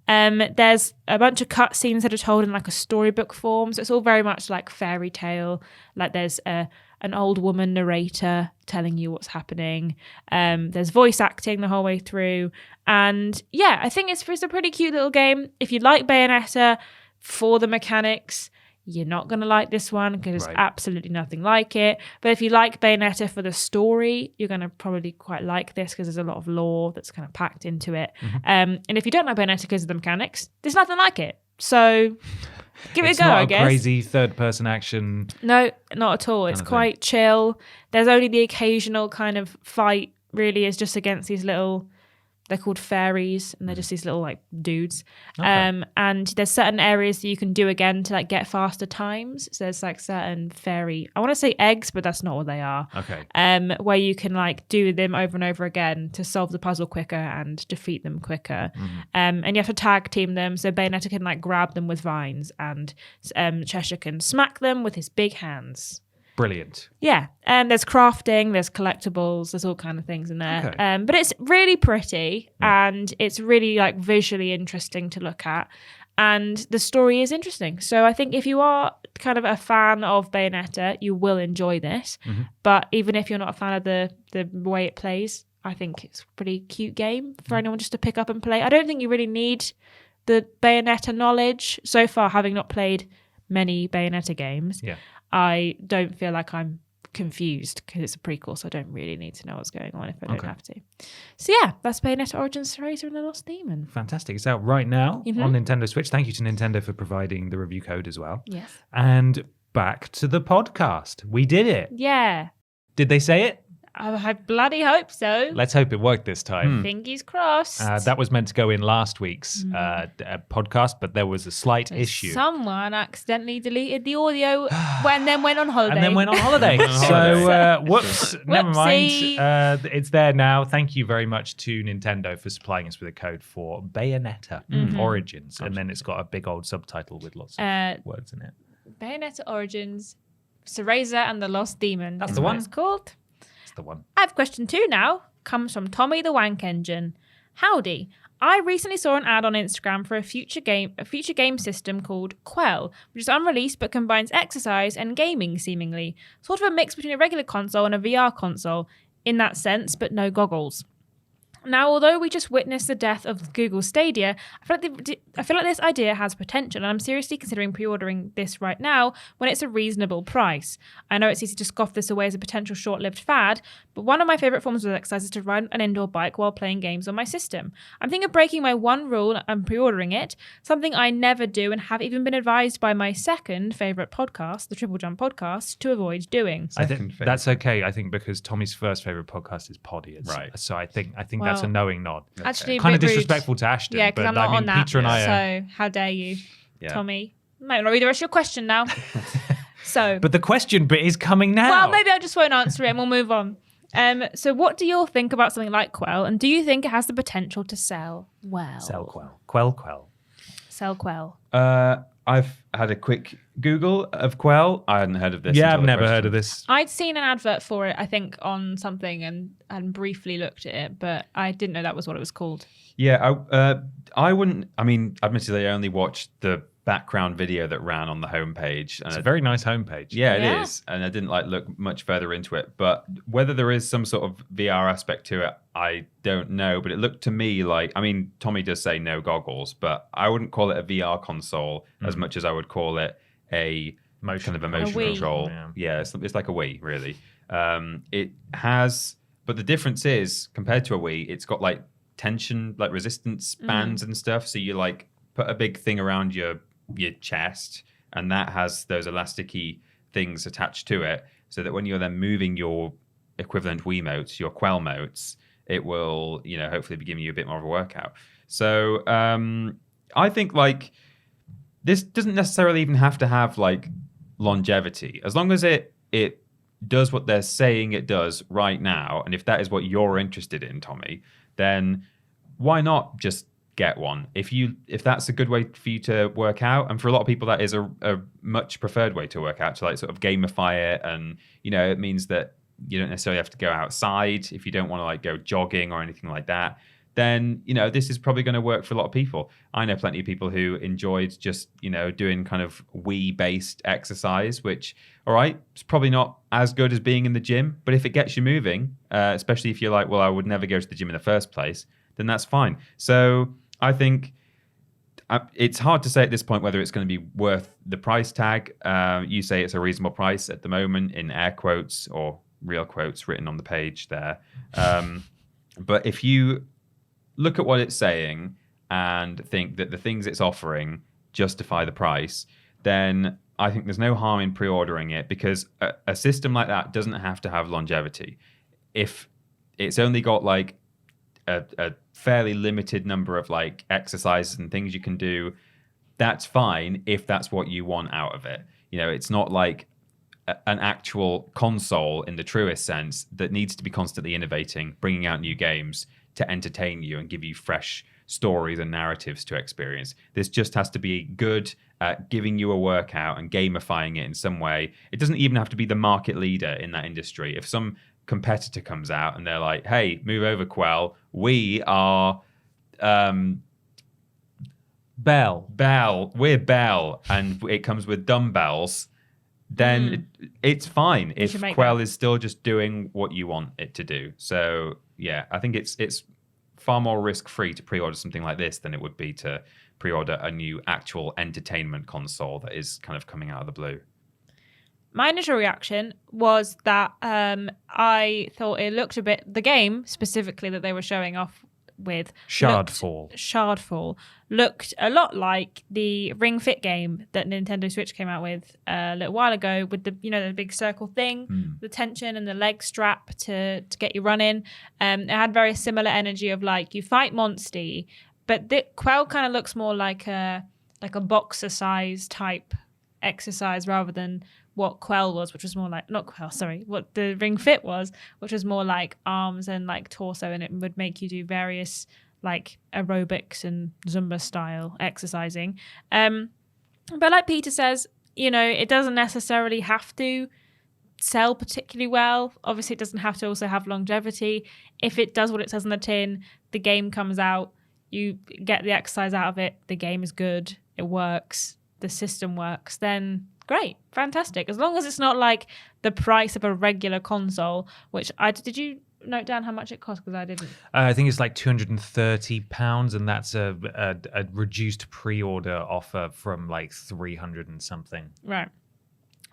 There's a bunch of cutscenes that are told in like a storybook form, so it's all very much like fairy tale. Like there's an old woman narrator telling you what's happening. There's voice acting the whole way through, and yeah, I think it's a pretty cute little game. If you like Bayonetta for the mechanics, you're not going to like this one because it's absolutely nothing like it. But if you like Bayonetta for the story, you're going to probably quite like this because there's a lot of lore that's kind of packed into it. And if you don't like Bayonetta because of the mechanics, there's nothing like it. So give it a go, I guess. It's not a crazy third-person action. No, not at all. It's quite chill. There's only the occasional kind of fight, really, is just against these little... They're called fairies, and they're just these little like dudes. And there's certain areas that you can do again to like get faster times. So there's like certain fairy, I want to say eggs, but that's not what they are. Okay. Where you can like do them over and over again to solve the puzzle quicker and defeat them quicker. And you have to tag team them. So Bayonetta can like grab them with vines, and Cheshire can smack them with his big hands. Brilliant. Yeah, and there's crafting, there's collectibles, there's all kind of things in there. Okay. But it's really pretty, and it's really like visually interesting to look at, and the story is interesting. So I think if you are kind of a fan of Bayonetta, you will enjoy this. But even if you're not a fan of the way it plays, I think it's a pretty cute game for anyone just to pick up and play. I don't think you really need the Bayonetta knowledge. So far, having not played many Bayonetta games, I don't feel like I'm confused because it's a prequel, so I don't really need to know what's going on if I don't have to. So yeah, that's Bayonetta Origins Cereza and the Lost Demon. Fantastic. It's out right now on Nintendo Switch. Thank you to Nintendo for providing the review code as well. Yes. And back to the podcast. We did it. Yeah. Did they say it? I bloody hope so. Let's hope it worked this time. Fingers crossed. That was meant to go in last week's podcast, but there was a slight issue. Someone accidentally deleted the audio and then went on holiday. So, whoops, never mind. Whoopsie. It's there now. Thank you very much to Nintendo for supplying us with a code for Bayonetta Origins. And then it's got a big old subtitle with lots of words in it. Bayonetta Origins, Cereza and the Lost Demon. That's the one. It's called. That's the one. I have question 2 now. Comes from Tommy the Wank Engine. Howdy. I recently saw an ad on Instagram for a future game system called Quell, which is unreleased but combines exercise and gaming seemingly. Sort of a mix between a regular console and a VR console in that sense, but no goggles. Now, although we just witnessed the death of Google Stadia, I feel like this idea has potential, and I'm seriously considering pre-ordering this right now when it's a reasonable price. I know it's easy to scoff this away as a potential short-lived fad, but one of my favourite forms of exercise is to ride an indoor bike while playing games on my system. I'm thinking of breaking my one rule and pre-ordering it, something I never do and have even been advised by my second favourite podcast, the TripleJump podcast, to avoid doing. I think that's okay. I think because Tommy's first favourite podcast is Poddy. Right. So I think that's a knowing nod. Actually, kind of rude. disrespectful to Ashton. Yeah, because I'm not on that. Peter and I so how dare you, Tommy? Might not read the rest of your question now. But the question bit is coming now. Well, maybe I just won't answer it and we'll move on. So what do you all think about something like Quell, and do you think it has the potential to sell well? Sell Quell. Quell. Sell Quell. I've had a quick Google of Quell. I hadn't heard of this. Yeah, I've never heard of this. I'd seen an advert for it, I think, on something and briefly looked at it, but I didn't know that was what it was called. Yeah, I wouldn't. I mean, admittedly, I only watched the background video that ran on the homepage. It's a very nice homepage. Yeah, it is. And I didn't look much further into it. But whether there is some sort of VR aspect to it, I don't know. But it looked to me like, I mean, Tommy does say no goggles, but I wouldn't call it a VR console as much as I would call it a motion control. Yeah, it's like a Wii, really. It has, but the difference is, compared to a Wii, it's got like tension, like resistance bands and stuff. So you like put a big thing around your chest, and that has those elasticy things attached to it, so that when you're then moving your equivalent Wiimotes, your Quell motes, it will, hopefully be giving you a bit more of a workout. So I think like this doesn't necessarily even have to have like longevity, as long as it does what they're saying it does right now. And if that is what you're interested in, Tommy, then why not just get one? If that's a good way for you to work out, and for a lot of people that is a much preferred way to work out, to like sort of gamify it, and it means that you don't necessarily have to go outside if you don't want to like go jogging or anything like that, then this is probably going to work for a lot of people. I know plenty of people who enjoyed just doing kind of Wii based exercise, which, all right, it's probably not as good as being in the gym, but if it gets you moving, especially if you're like, well, I would never go to the gym in the first place, then that's fine. So I think it's hard to say at this point whether it's going to be worth the price tag. You say it's a reasonable price at the moment, in air quotes or real quotes written on the page there. But if you look at what it's saying and think that the things it's offering justify the price, then I think there's no harm in pre-ordering it, because a system like that doesn't have to have longevity. If it's only got like a fairly limited number of like exercises and things you can do, that's fine if that's what you want out of it. It's not like an actual console in the truest sense that needs to be constantly innovating, bringing out new games to entertain you and give you fresh stories and narratives to experience. This just has to be good at giving you a workout and gamifying it in some way. It doesn't even have to be the market leader in that industry. If some competitor comes out and they're like, hey, move over, Quell, we are Bell, we're Bell, and it comes with dumbbells, then it's fine if Quell is still just doing what you want it to do. So yeah, I think it's far more risk-free to pre-order something like this than it would be to pre-order a new actual entertainment console that is kind of coming out of the blue. My initial reaction was that I thought it looked a bit, the game specifically that they were showing off with. Shardfall. Looked a lot like the Ring Fit game that Nintendo Switch came out with a little while ago, with the the big circle thing, the tension and the leg strap to get you running. It had very similar energy of like you fight Monsty, but the Quell kind of looks more like a boxer size type exercise rather than what Quell was, which was more like what the Ring Fit was, which was more like arms and like torso, and it would make you do various like aerobics and Zumba style exercising. But like Peter says, it doesn't necessarily have to sell particularly well. Obviously, it doesn't have to also have longevity. If it does what it says on the tin, the game comes out, you get the exercise out of it, the game is good, it works, the system works, then great, fantastic. As long as it's not like the price of a regular console, which did you note down how much it cost? Because I didn't. I think it's like £230, and that's a reduced pre-order offer from like 300 and something. Right.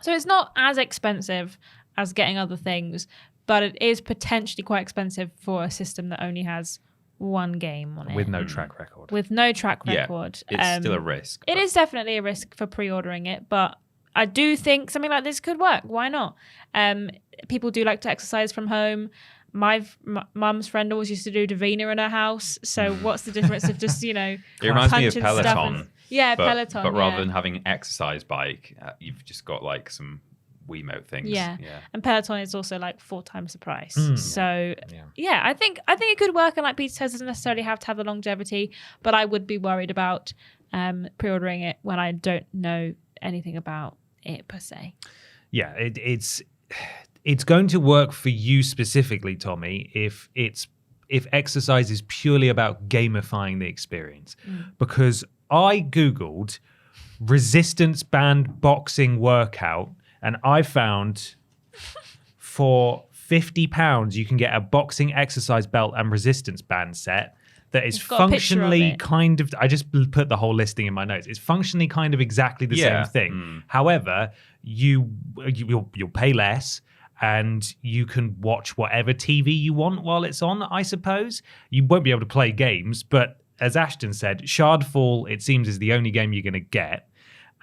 So it's not as expensive as getting other things, but it is potentially quite expensive for a system that only has one game on it. With no track record. It's still a risk. It is definitely a risk for pre-ordering it, but I do think something like this could work. Why not? People do like to exercise from home. My mum's friend always used to do Davina in her house. So what's the difference of just, It reminds me of Peloton. Peloton. But rather than having an exercise bike, you've just got like some Wiimote things. Yeah. And Peloton is also like 4 times the price. So I think it could work. And like Peter says, it doesn't necessarily have to have the longevity, but I would be worried about pre-ordering it when I don't know anything about it per se. Yeah, it's going to work for you specifically, Tommy, if exercise is purely about gamifying the experience. Because I Googled resistance band boxing workout, and I found for £50 you can get a boxing exercise belt and resistance band set that is functionally kind of, I just put the whole listing in my notes. It's functionally kind of exactly the same thing. However, you'll pay less, and you can watch whatever TV you want while it's on, I suppose. You won't be able to play games, but as Ashton said, Shardfall, it seems, is the only game you're going to get.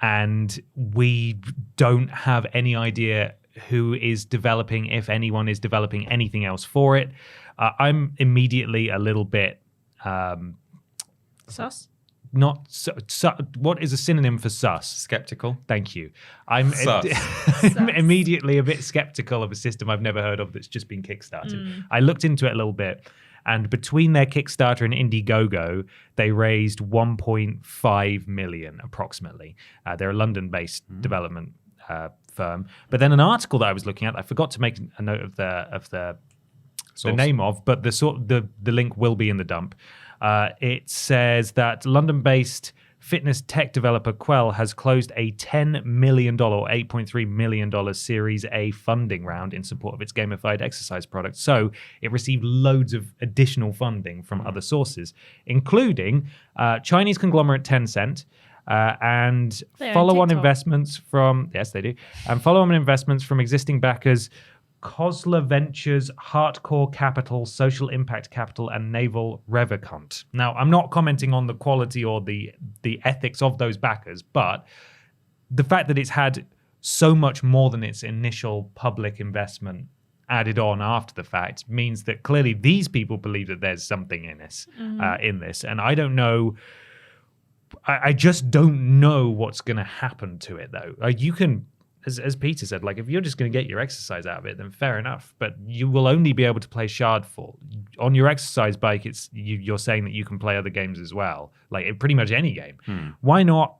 And we don't have any idea who is developing, if anyone is developing anything else for it. I'm immediately a little bit... sus? Not what is a synonym for sus? Skeptical. Thank you. I'm immediately a bit skeptical of a system I've never heard of that's just been kickstarted. I looked into it a little bit, and between their Kickstarter and Indiegogo, they raised 1.5 million approximately. They're a London-based development firm. But then an article that I was looking at, I forgot to make a note of the name of, but the link will be in the dump. It says that London-based fitness tech developer Quell has closed a $10 million or $8.3 million Series A funding round in support of its gamified exercise product. So it received loads of additional funding from other sources, including Chinese conglomerate Tencent, and follow-on investments from follow-on investments from existing backers Cosler Ventures, Hardcore Capital, Social Impact Capital, and Naval Revocant. Now, I'm not commenting on the quality or the ethics of those backers, but the fact that it's had so much more than its initial public investment added on after the fact means that clearly these people believe that there's something in this. And I don't know. I just don't know what's going to happen to it, though. You can... As Peter said, like if you're just going to get your exercise out of it, then fair enough. But you will only be able to play Shardfall on your exercise bike. You're saying that you can play other games as well, like pretty much any game. Why not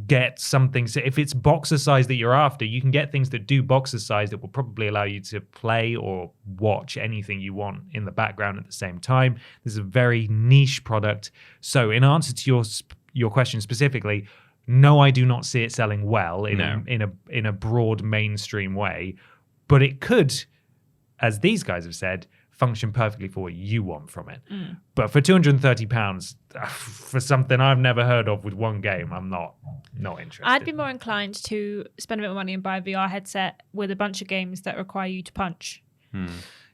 get something? So if it's boxercise that you're after, you can get things that do boxercise that will probably allow you to play or watch anything you want in the background at the same time. This is a very niche product. So in answer to your question specifically, no, I do not see it selling well in a broad mainstream way, but it could, as these guys have said, function perfectly for what you want from it. But for £230 for something I've never heard of with one game, I'm not interested. I'd be more inclined to spend a bit of money and buy a VR headset with a bunch of games that require you to punch.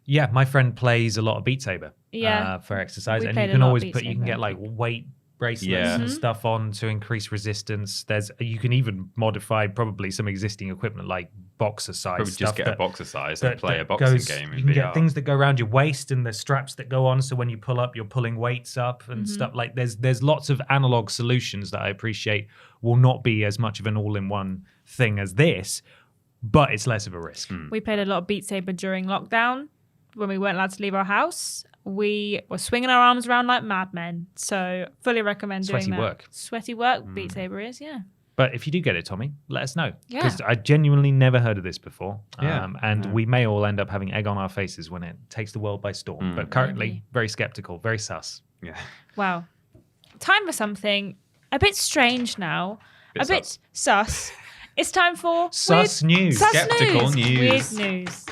Yeah, my friend plays a lot of Beat Saber. for exercise, We and you played a can lot of always Beat put. You can Saber. get like weight bracelets and stuff on to increase resistance. You can even modify probably some existing equipment like boxer size. Probably stuff just get a boxer size and play a boxing game. You can get things that go around your waist and the straps that go on, so when you pull up, you're pulling weights up and stuff. Like there's lots of analog solutions that I appreciate will not be as much of an all-in-one thing as this, but it's less of a risk. We played a lot of Beat Saber during lockdown when we weren't allowed to leave our house. We were swinging our arms around like madmen. So fully recommend doing that. Sweaty work. Beat Saber is, But if you do get it, Tommy, let us know. Yeah. Because I genuinely never heard of this before. Yeah. We may all end up having egg on our faces when it takes the world by storm. But currently, very skeptical, very sus. Yeah. Wow. Time for something a bit strange now. A bit sus. It's time for Sus news. Skeptical Weird news. news.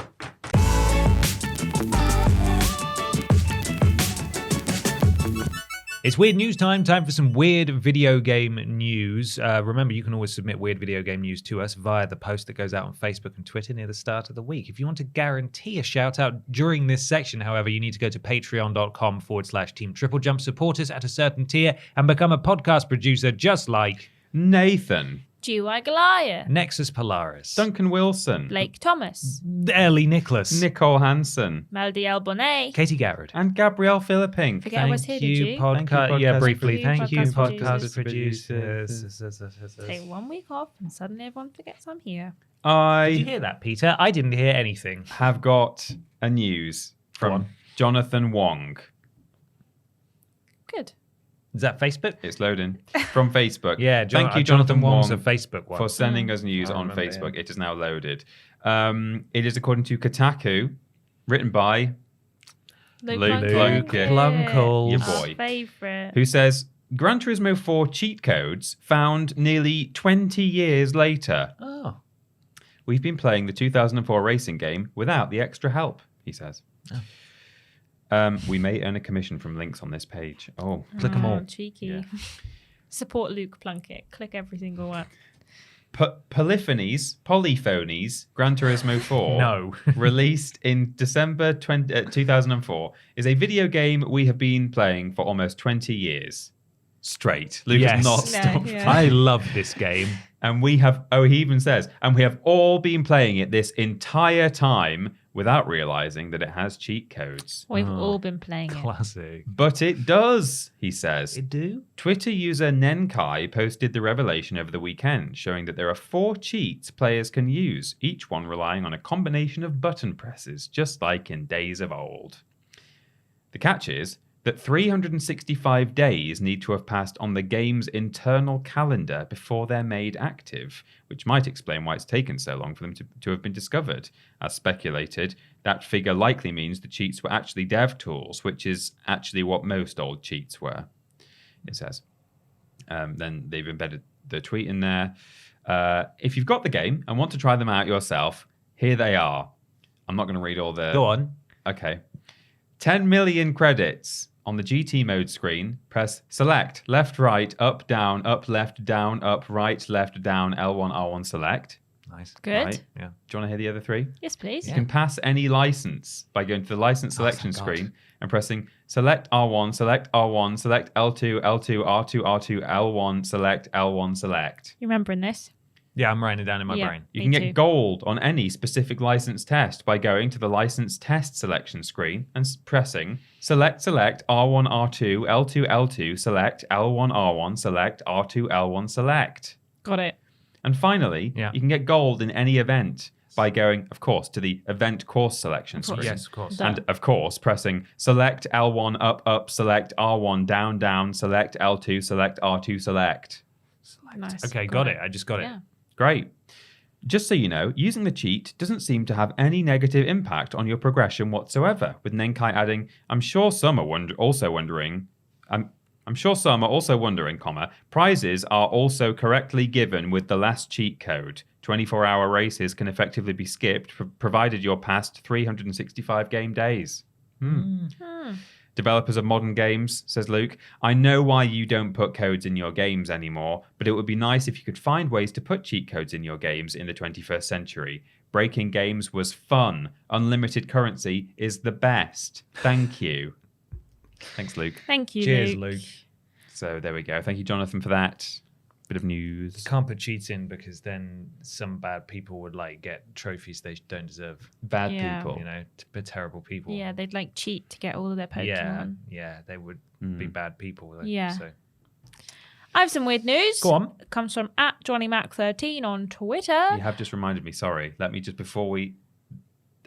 It's weird news time for some weird video game news. Remember, you can always submit weird video game news to us via the post that goes out on Facebook and Twitter near the start of the week. If you want to guarantee a shout out during this section, however, you need to go to patreon.com/Team TripleJump, support us at a certain tier, and become a podcast producer just like Nathan, GUI Goliath. Nexus Polaris, Duncan Wilson, Blake Thomas. Ellie Nicholas, Nicole Hansen, Melody Elbonnet. Katie Garrett, and Gabrielle Philippink. Forget I was here, did you? Yeah, briefly. Thank you, Podcast podcast producers. Take 1 week off and suddenly everyone forgets I'm here. Did you I hear that, Peter? I didn't hear anything. have got a news Go from on. Jonathan Wong. Good. Is that Facebook? It's loading from Facebook. Yeah, thank you, Jonathan Jonathan Wong's Wong, a Facebook one. for sending us news I on remember, Facebook. yeah. It is now loaded. It is according to Kotaku, written by Luke Plunkett. Plunkett. your Our boy, favourite. who says Gran Turismo 4 cheat codes found nearly 20 years later. Oh. We've been playing the 2004 racing game without the extra help, he says. We may earn a commission from links on this page. Oh, Click 'em all. Cheeky. Yeah. Support Luke Plunkett. Click every single one. Polyphonies, Gran Turismo 4, No. released in December 2004, is a video game we have been playing for almost 20 years straight. Luke Yes. has not No, stopped. yeah. I love this game. And we have, he even says, and we have all been playing it this entire time without realizing that it has cheat codes. We've all been playing it. Classic. But it does, he says. It do? Twitter user Nenkai posted the revelation over the weekend, showing that there are 4 cheats players can use, each one relying on a combination of button presses, just like in days of old. The catch is that 365 days need to have passed on the game's internal calendar before they're made active, which might explain why it's taken so long for them to have been discovered. As speculated, that figure likely means the cheats were actually dev tools, which is actually what most old cheats were, it says. Then they've embedded the tweet in there. If you've got the game and want to try them out yourself, here they are. I'm not going to read all the... Go on. Okay. 10 million credits. On the GT mode screen, press select, left, right, up, left, down, up, right, left, down, L1, R1, select. Nice. Good. Right. Yeah. Do you want to hear the other 3? Yes, please. You can pass any license by going to the license selection thank God. screen and pressing select R1, select R1, select L2, L2, R2, R2, L1, select L1, select. You remembering this? Yeah, I'm writing it down in my Yeah. brain. You Me can too. get gold on any specific license test by going to the license test selection screen and pressing select, R1, R2, L2, L2, select, L1, R1, select, R2, L1, select. Got it. And finally, Yeah. you can get gold in any event by going, of course, to the event course selection screen. Yes, of course. Done. And of course, pressing select L1, up, select R1, down, select L2, select R2, select. Nice. Okay, got it. I just got it. Yeah. Great. Just so you know, using the cheat doesn't seem to have any negative impact on your progression whatsoever, with Nenkai adding, I'm sure some are also wondering, comma, prizes are also correctly given with the last cheat code. 24-hour races can effectively be skipped, provided you're past 365 game days. Developers of modern games, says Luke, I know why you don't put codes in your games anymore, but it would be nice if you could find ways to put cheat codes in your games in the 21st century. Breaking games was fun. Unlimited currency is the best. Thank you. Thanks, Luke. Thank you, Cheers, Luke. So there we go. Thank you, Jonathan, for that bit of news. You can't put cheats in because then some bad people would like get trophies they don't deserve. Bad Yeah. people. You know, terrible people. Yeah, they'd like cheat to get all of their Pokemon. Yeah, they would be bad people. Though, Yeah. So. I have some weird news. Go on. It comes from @JohnnyMac13 on Twitter. You have just reminded me, sorry. Let me just,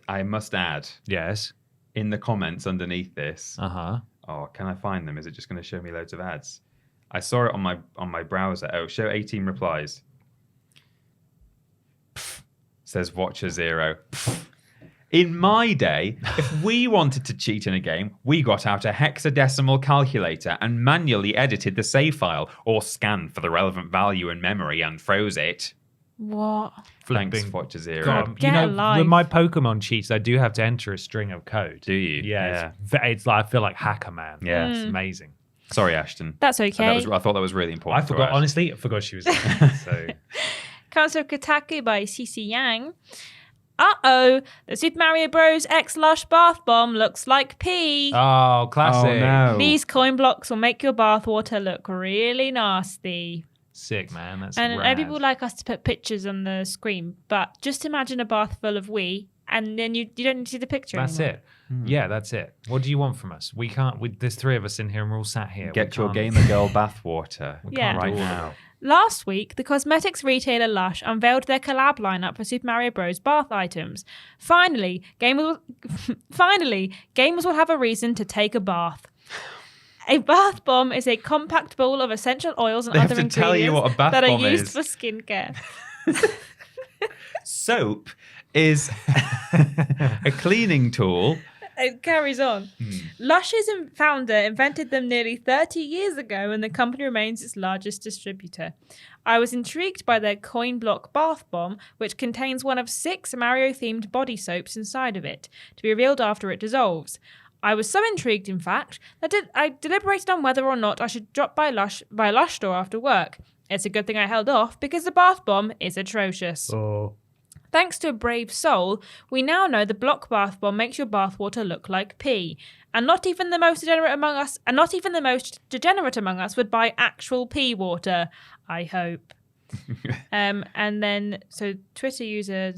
I must add, Yes. in the comments underneath this, Uh-huh. oh, can I find them? Is it just going to show me loads of ads? I saw it on my browser. Oh, show 18 replies. Pff, says Watcher 0. Pff. In my day, if we wanted to cheat in a game, we got out a hexadecimal calculator and manually edited the save file or scanned for the relevant value in memory and froze it. What? Thanks, Flipping- Watcher 0. God, Get a life. with my Pokemon cheats, I do have to enter a string of code. Do you? Yeah. It's like I feel like Hacker Man. Yeah. It's amazing. Sorry, Ashton. That's okay. I thought that was really important. I forgot. Ash. Honestly, I forgot she was there. So Comes from Kotaku by CC Yang. Uh-oh, the Super Mario Bros. X Lush bath bomb looks like pee. oh, classic. Oh, no. These coin blocks will make your bath water look really nasty. Sick, man. That's And rad. people like us to put pictures on the screen, but just imagine a bath full of wee, and then you don't need to see the picture That's anymore. it. Yeah, that's it. What do you want from us? We can't. There's three of us in here, and we're all sat here. Get We your can't- Gamer Girl bathwater Yeah. right do all of now. it. Last week, the cosmetics retailer Lush unveiled their collab lineup for Super Mario Bros. Bath items. Finally, gamers will have a reason to take a bath. A bath bomb is a compact ball of essential oils and They have other to tell you ingredients what a bath that are bomb used is. for skincare. Soap is a cleaning tool. It carries on. Lush's founder invented them nearly 30 years ago, and the company remains its largest distributor. I was intrigued by their coin block bath bomb, which contains one of 6 Mario-themed body soaps inside of it, to be revealed after it dissolves. I was so intrigued, in fact, that I deliberated on whether or not I should drop by Lush store after work. It's a good thing I held off, because the bath bomb is atrocious. Oh. Thanks to a brave soul, we now know the block bath bomb makes your bathwater look like pee. And not even the most degenerate among us would buy actual pee water. I hope. And then Twitter user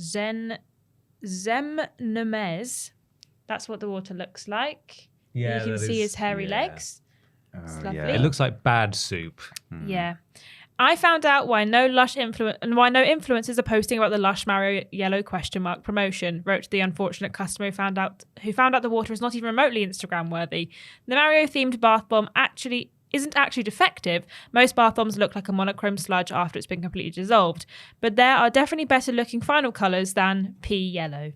Nemez. That's what the water looks like. Yeah, you can see his hairy legs. It's lovely. It looks like bad soup. Yeah. I found out why no influencers are posting about the Lush Mario Yellow ? Promotion, wrote the unfortunate customer who found out the water is not even remotely Instagram worthy. The Mario themed bath bomb isn't actually defective. Most bath bombs look like a monochrome sludge after it's been completely dissolved, but there are definitely better looking final colours than pea yellow.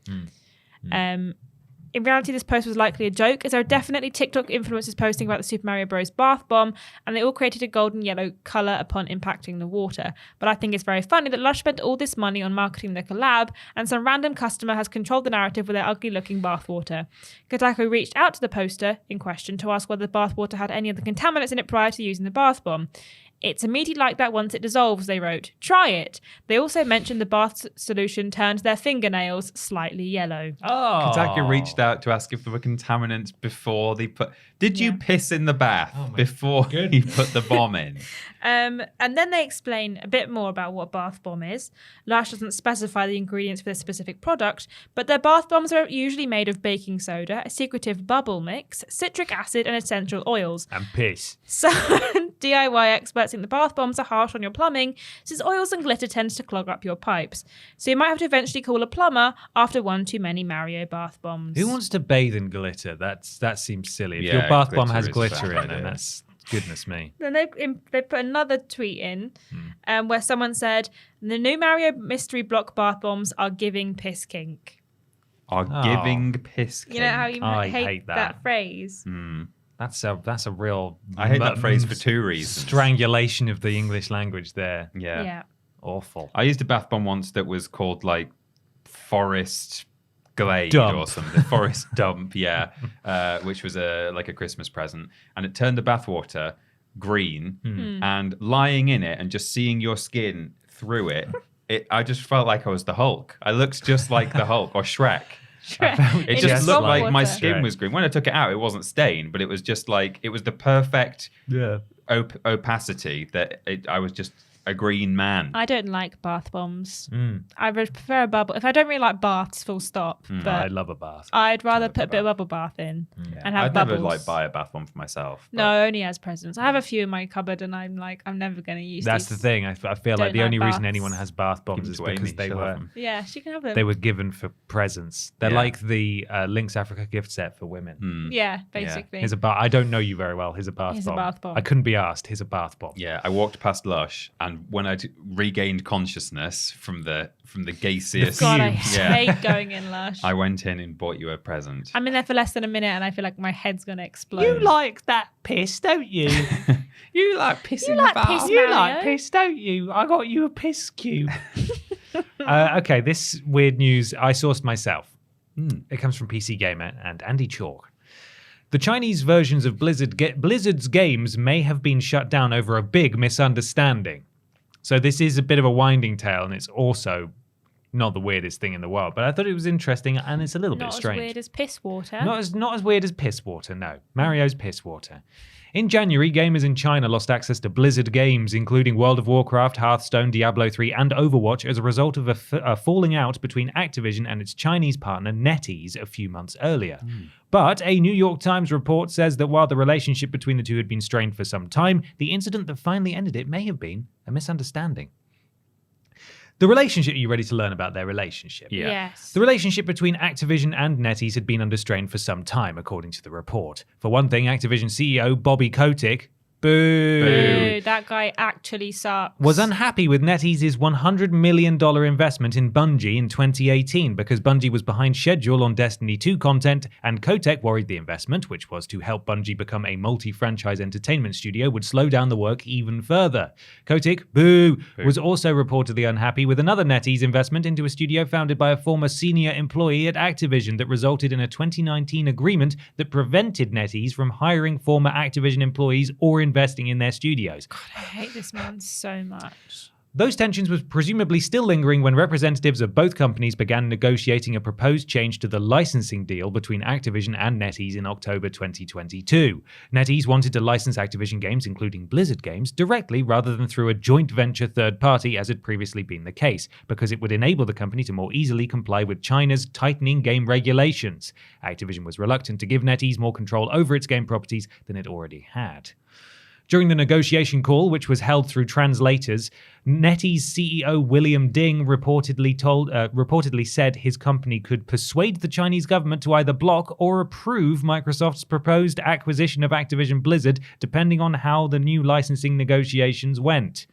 In reality, this post was likely a joke, as there are definitely TikTok influencers posting about the Super Mario Bros. Bath bomb, and they all created a golden yellow colour upon impacting the water. But I think it's very funny that Lush spent all this money on marketing their collab, and some random customer has controlled the narrative with their ugly-looking bathwater. Kotaku reached out to the poster in question to ask whether the bathwater had any of the contaminants in it prior to using the bath bomb. It's immediately like that once it dissolves, they wrote. Try it. They also mentioned the bath solution turned their fingernails slightly yellow. Oh. Kotaku reached out to ask if there were contaminants before they put... Did you piss in the bath before you put the bomb in? And then they explain a bit more about what a bath bomb is. Lush doesn't specify the ingredients for this specific product, but their bath bombs are usually made of baking soda, a secretive bubble mix, citric acid, and essential oils. And piss. So DIY experts think the bath bombs are harsh on your plumbing, since oils and glitter tends to clog up your pipes. So you might have to eventually call a plumber after one too many Mario bath bombs. Who wants to bathe in glitter? That seems silly. If Yeah, your bath bomb glitter has is a glitter bad in it, idea. that's goodness me. Then they put another tweet in where someone said, the new Mario mystery block bath bombs are giving piss kink. Are giving piss You know how you I hate hate that that. phrase? That's a real. I hate that phrase for 2 reasons. Strangulation of the English language there. Yeah. Awful. I used a bath bomb once that was called like Forest Glade Dump. or something. Forest Dump, yeah. Which was like a Christmas present. And it turned the bathwater green. And lying in it and just seeing your skin through it, I just felt like I was the Hulk. I looked just like the Hulk or Shrek. It just looked like my skin was green. When I took it out, it wasn't stained, but it was just like, it was the perfect opacity that I was just a green man. I don't like bath bombs. I would prefer a bubble. If I don't really like baths, full stop. But I love a bath. I'd rather put a bit of bubble bath in and have I'd bubbles. never buy a bath bomb for myself. No, only as presents. I have a few in my cupboard, and I'm never going to use. That's the thing. I feel like the only reason anyone has bath bombs is because they were. Yeah, she can have them. They were given for presents. They're like the Lynx Africa gift set for women. Yeah, basically. Here's a bath. I don't know you very well. Here's a bath bomb. I couldn't be asked. Here's a bath bomb. Yeah, I walked past Lush, and when I regained consciousness from the gaseous. God, I hate going in Lush. I went in and bought you a present. I'm in there for less than a minute, and I feel like my head's gonna explode. You like that piss, don't you? You like piss in the bath. You like piss, don't you? I got you a piss cube. Okay, this weird news I sourced myself. It comes from PC Gamer and Andy Chalk. The Chinese versions of Blizzard's games may have been shut down over a big misunderstanding. So this is a bit of a winding tale, and it's also not the weirdest thing in the world. But I thought it was interesting, and it's a little bit strange. Not as weird as piss water. Not as weird as piss water, no. Mario's piss water. In January, gamers in China lost access to Blizzard games, including World of Warcraft, Hearthstone, Diablo 3, and Overwatch as a result of a falling out between Activision and its Chinese partner NetEase a few months earlier. But a New York Times report says that while the relationship between the two had been strained for some time, the incident that finally ended it may have been a misunderstanding. The relationship, are you ready to learn about their relationship? Yeah. Yes. The relationship between Activision and NetEase had been under strain for some time, according to the report. For one thing, Activision CEO Bobby Kotick, boo, that guy actually sucks, was unhappy with NetEase's $100 million investment in Bungie in 2018 because Bungie was behind schedule on Destiny 2 content, and Kotick worried the investment, which was to help Bungie become a multi-franchise entertainment studio, would slow down the work even further. Kotick, boo, was also reportedly unhappy with another NetEase investment into a studio founded by a former senior employee at Activision that resulted in a 2019 agreement that prevented NetEase from hiring former Activision employees or investing in their studios. God, I hate this man so much. Those tensions were presumably still lingering when representatives of both companies began negotiating a proposed change to the licensing deal between Activision and NetEase in October 2022. NetEase wanted to license Activision games, including Blizzard games, directly rather than through a joint venture third party as had previously been the case, because it would enable the company to more easily comply with China's tightening game regulations. Activision was reluctant to give NetEase more control over its game properties than it already had. During the negotiation call, which was held through translators, NetEase CEO William Ding reportedly said his company could persuade the Chinese government to either block or approve Microsoft's proposed acquisition of Activision Blizzard, depending on how the new licensing negotiations went.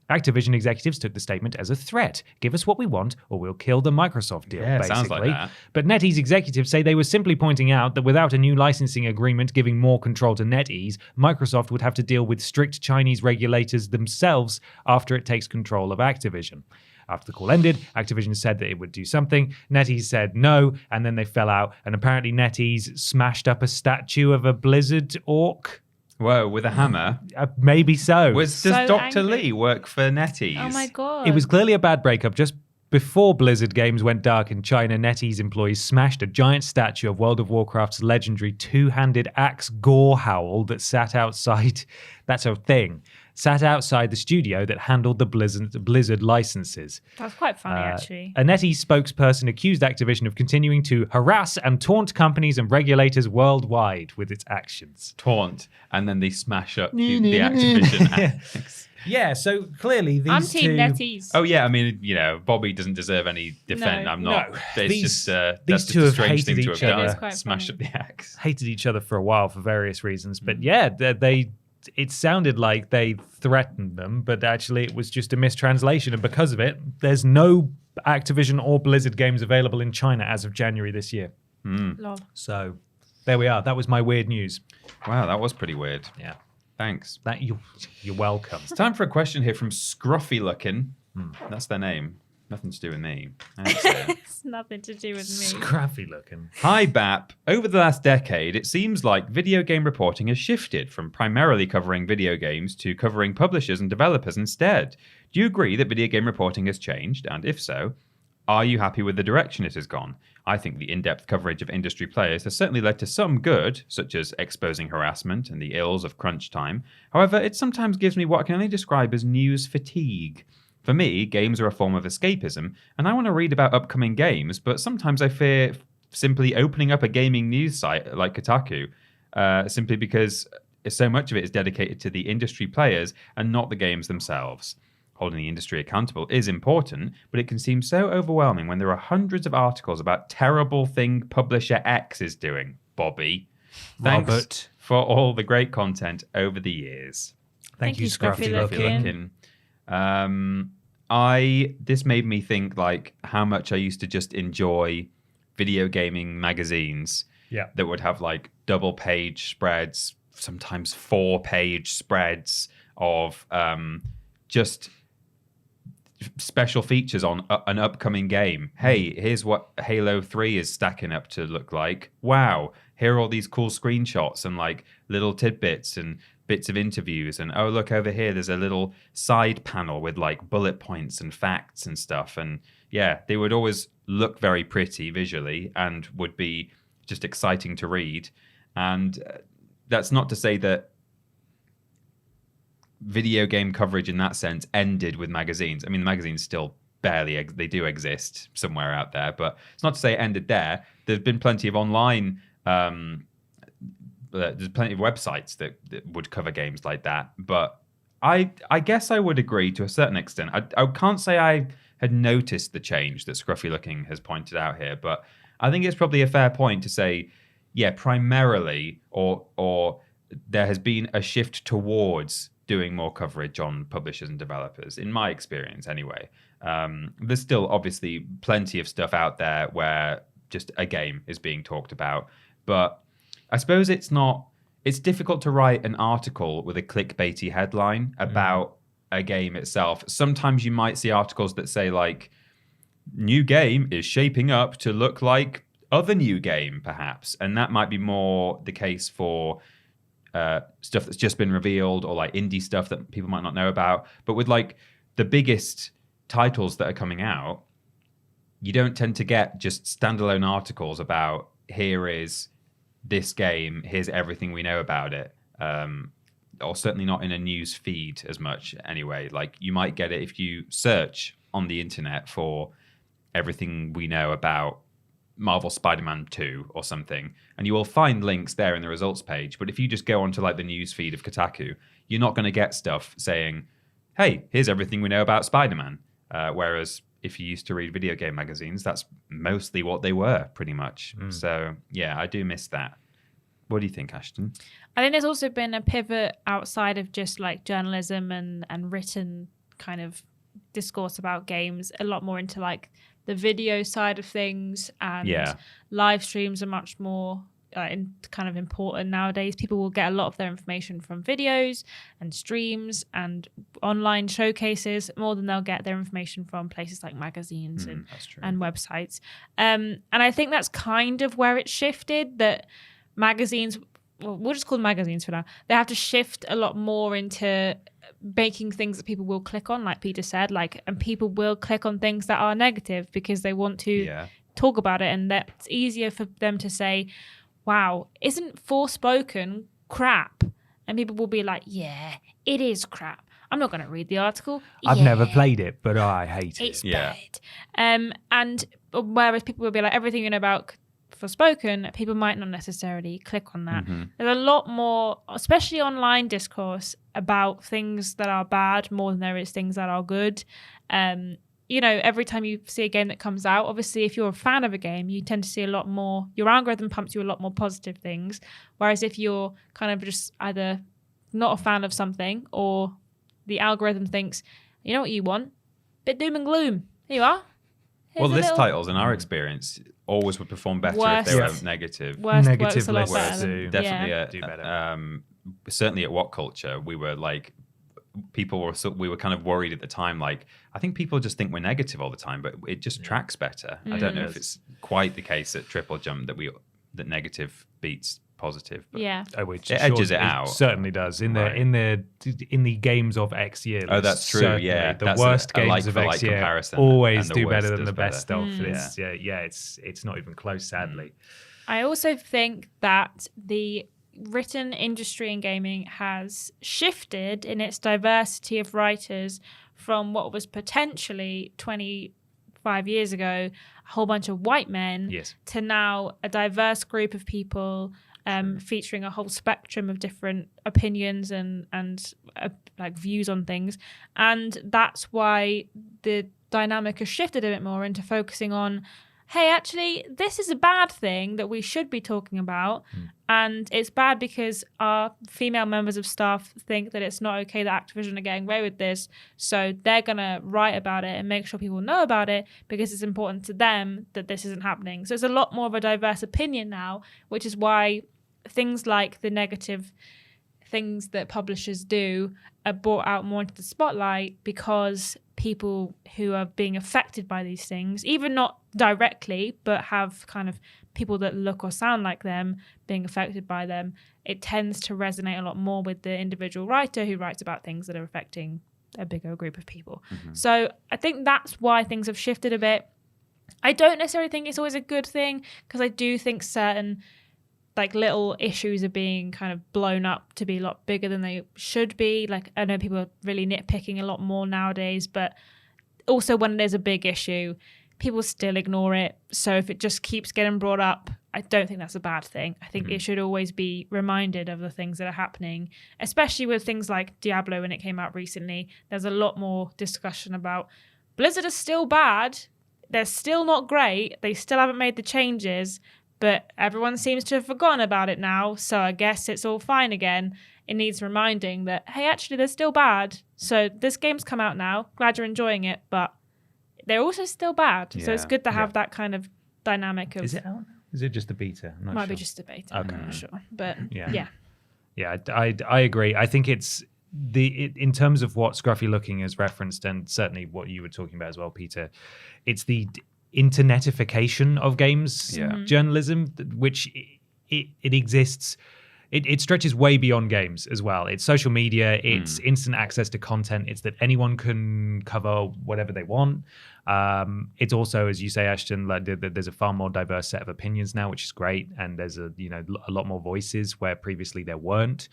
Activision executives took the statement as a threat. Give us what we want, or we'll kill the Microsoft deal, basically. Sounds like that. But NetEase executives say they were simply pointing out that without a new licensing agreement giving more control to NetEase, Microsoft would have to deal with strict Chinese regulators themselves after it takes control of Activision. After the call ended, Activision said that it would do something. NetEase said no, and then they fell out. And apparently NetEase smashed up a statue of a Blizzard orc. Whoa, with a hammer? Maybe so. Does Dr. Lee work for NetEase? Oh my God. It was clearly a bad breakup. Just before Blizzard games went dark in China, NetEase employees smashed a giant statue of World of Warcraft's legendary two-handed axe Gorehowl that sat outside. That's a thing. Sat outside the studio that handled the Blizzard licenses. That's quite funny, actually. A NetEase spokesperson accused Activision of continuing to harass and taunt companies and regulators worldwide with its actions. Taunt, and then they smash up the Activision acts. Yeah, so clearly these I'm Team NetEase. Oh yeah, I mean, Bobby doesn't deserve any defense. No. I'm not. No. It's These just two a have strange hated thing to each have other. done. Smash up the axe. Hated each other for a while for various reasons, but yeah, it sounded like they threatened them, but actually it was just a mistranslation, and because of it, there's no Activision or Blizzard games available in China as of January this year. Lol. So there we are. That was my weird news. Wow, that was pretty weird. Yeah. Thanks. You're welcome. It's time for a question here from Scruffy Lookin'. That's their name. Nothing to do with me. It's nothing to do with me. Scruffy looking. Hi, BAP. Over the last decade, it seems like video game reporting has shifted from primarily covering video games to covering publishers and developers instead. Do you agree that video game reporting has changed? And if so, Are you happy with the direction it has gone? I think the in-depth coverage of industry players has certainly led to some good, such as exposing harassment and the ills of crunch time. However, it sometimes gives me what I can only describe as news fatigue. For me, games are a form of escapism, and I want to read about upcoming games, but sometimes I fear simply opening up a gaming news site like Kotaku, simply because so much of it is dedicated to the industry players and not the games themselves. Holding the industry accountable is important, but it can seem so overwhelming when there are hundreds of articles about terrible thing publisher X is doing. Bobby, thanks Robert, for all the great content over the years. Thank you, Scruffy Looking. This made me think like how much I used to just enjoy video gaming magazines that would have like double page spreads, sometimes 4-page spreads of just special features on an upcoming game. Hey, here's what Halo 3 is stacking up to look like. Wow, here are all these cool screenshots and like little tidbits and bits of interviews. And oh, look over here, there's a little side panel with like bullet points and facts and stuff. And yeah, they would always look very pretty visually and would be just exciting to read. And that's not to say that video game coverage in that sense ended with magazines. I mean, the magazines still barely, they do exist somewhere out there, but it's not to say it ended there. There's been plenty of online, there's plenty of websites that would cover games like that. But I guess I would agree to a certain extent. I can't say I had noticed the change that Scruffy Looking has pointed out here, but I think it's probably a fair point to say, yeah, primarily, or there has been a shift towards doing more coverage on publishers and developers, in my experience anyway. There's still obviously plenty of stuff out there where just a game is being talked about, but I suppose it's difficult to write an article with a clickbaity headline about a game itself. Sometimes you might see articles that say like, new game is shaping up to look like other new game, perhaps. And that might be more the case for stuff that's just been revealed or like indie stuff that people might not know about. But with like the biggest titles that are coming out, you don't tend to get just standalone articles about here is this game, here's everything we know about it. Or certainly not in a news feed as much anyway. Like you might get it if you search on the internet for everything we know about Marvel Spider-Man 2 or something, and you will find links there in the results page. But if you just go onto like the news feed of Kotaku, you're not going to get stuff saying, hey, here's everything we know about Spider-Man. Whereas if you used to read video game magazines, that's mostly what they were, pretty much. So yeah, I do miss that. What do you think, Ashton? I think there's also been a pivot outside of just like journalism and written kind of discourse about games, a lot more into like the video side of things, and live streams are much more kind of important nowadays. People will get a lot of their information from videos and streams and online showcases more than they'll get their information from places like magazines and websites. And I think that's kind of where it shifted, that magazines, well, we'll just call them magazines for now, they have to shift a lot more into making things that people will click on, like Peter said, and people will click on things that are negative because they want to talk about it, and that's easier for them to say, wow, isn't Forspoken crap? And people will be like, yeah, it is crap. I'm not going to read the article. I've never played it, but I hate it. It's bad. And whereas people will be like, everything you know about Forspoken, people might not necessarily click on that. There's a lot more, especially online discourse, about things that are bad more than there is things that are good. You know, every time you see a game that comes out, obviously if you're a fan of a game, you tend to see a lot more, your algorithm pumps you a lot more positive things. Whereas if you're kind of just either not a fan of something, or the algorithm thinks, you know what you want? Bit doom and gloom. Here you are. Well, list titles, in our experience, always would perform better if they were negative. Negative lists do definitely do better. Certainly at What Culture, we were like, we were kind of worried at the time. Like, I think people just think we're negative all the time, but it just tracks better. I don't know if it's quite the case at TripleJump that negative beats positive. But which it edges it out. It certainly does in the games of X year. Oh, that's true. Yeah, the worst games of X year always do better than the best of. It's not even close, sadly. I also think that the written industry in gaming has shifted in its diversity of writers from what was potentially 25 years ago a whole bunch of white men to now a diverse group of people featuring a whole spectrum of different opinions and like views on things. And that's why the dynamic has shifted a bit more into focusing on, hey, actually, this is a bad thing that we should be talking about. And it's bad because our female members of staff think that it's not okay that Activision are getting away with this. So they're going to write about it and make sure people know about it because it's important to them that this isn't happening. So it's a lot more of a diverse opinion now, which is why things like the negative things that publishers do are brought out more into the spotlight because people who are being affected by these things, even not directly, but have kind of people that look or sound like them being affected by them, it tends to resonate a lot more with the individual writer who writes about things that are affecting a bigger group of people. So I think that's why things have shifted a bit. I don't necessarily think it's always a good thing because I do think certain like little issues are being kind of blown up to be a lot bigger than they should be. Like I know people are really nitpicking a lot more nowadays, but also when there's a big issue, people still ignore it. So if it just keeps getting brought up, I don't think that's a bad thing. I think it should always be reminded of the things that are happening, especially with things like Diablo when it came out recently. There's a lot more discussion about Blizzard is still bad. They're still not great. They still haven't made the changes, but everyone seems to have forgotten about it now, so I guess it's all fine again. It needs reminding that, hey, actually, they're still bad. So this game's come out now. Glad you're enjoying it, but they're also still bad. So it's good to have that kind of dynamic of... Is it out now? Is it just a beta? I'm not might sure. be just a beta. Okay. I'm not sure. But yeah. Yeah, I agree. I think it's in terms of what Scruffy Looking has referenced, and certainly what you were talking about as well, Peter, it's the internetification of games journalism, which it exists. It stretches way beyond games as well. It's social media. It's instant access to content. It's that anyone can cover whatever they want. It's also, as you say, Ashton, like there's a far more diverse set of opinions now, which is great. And there's a lot more voices where previously there weren't.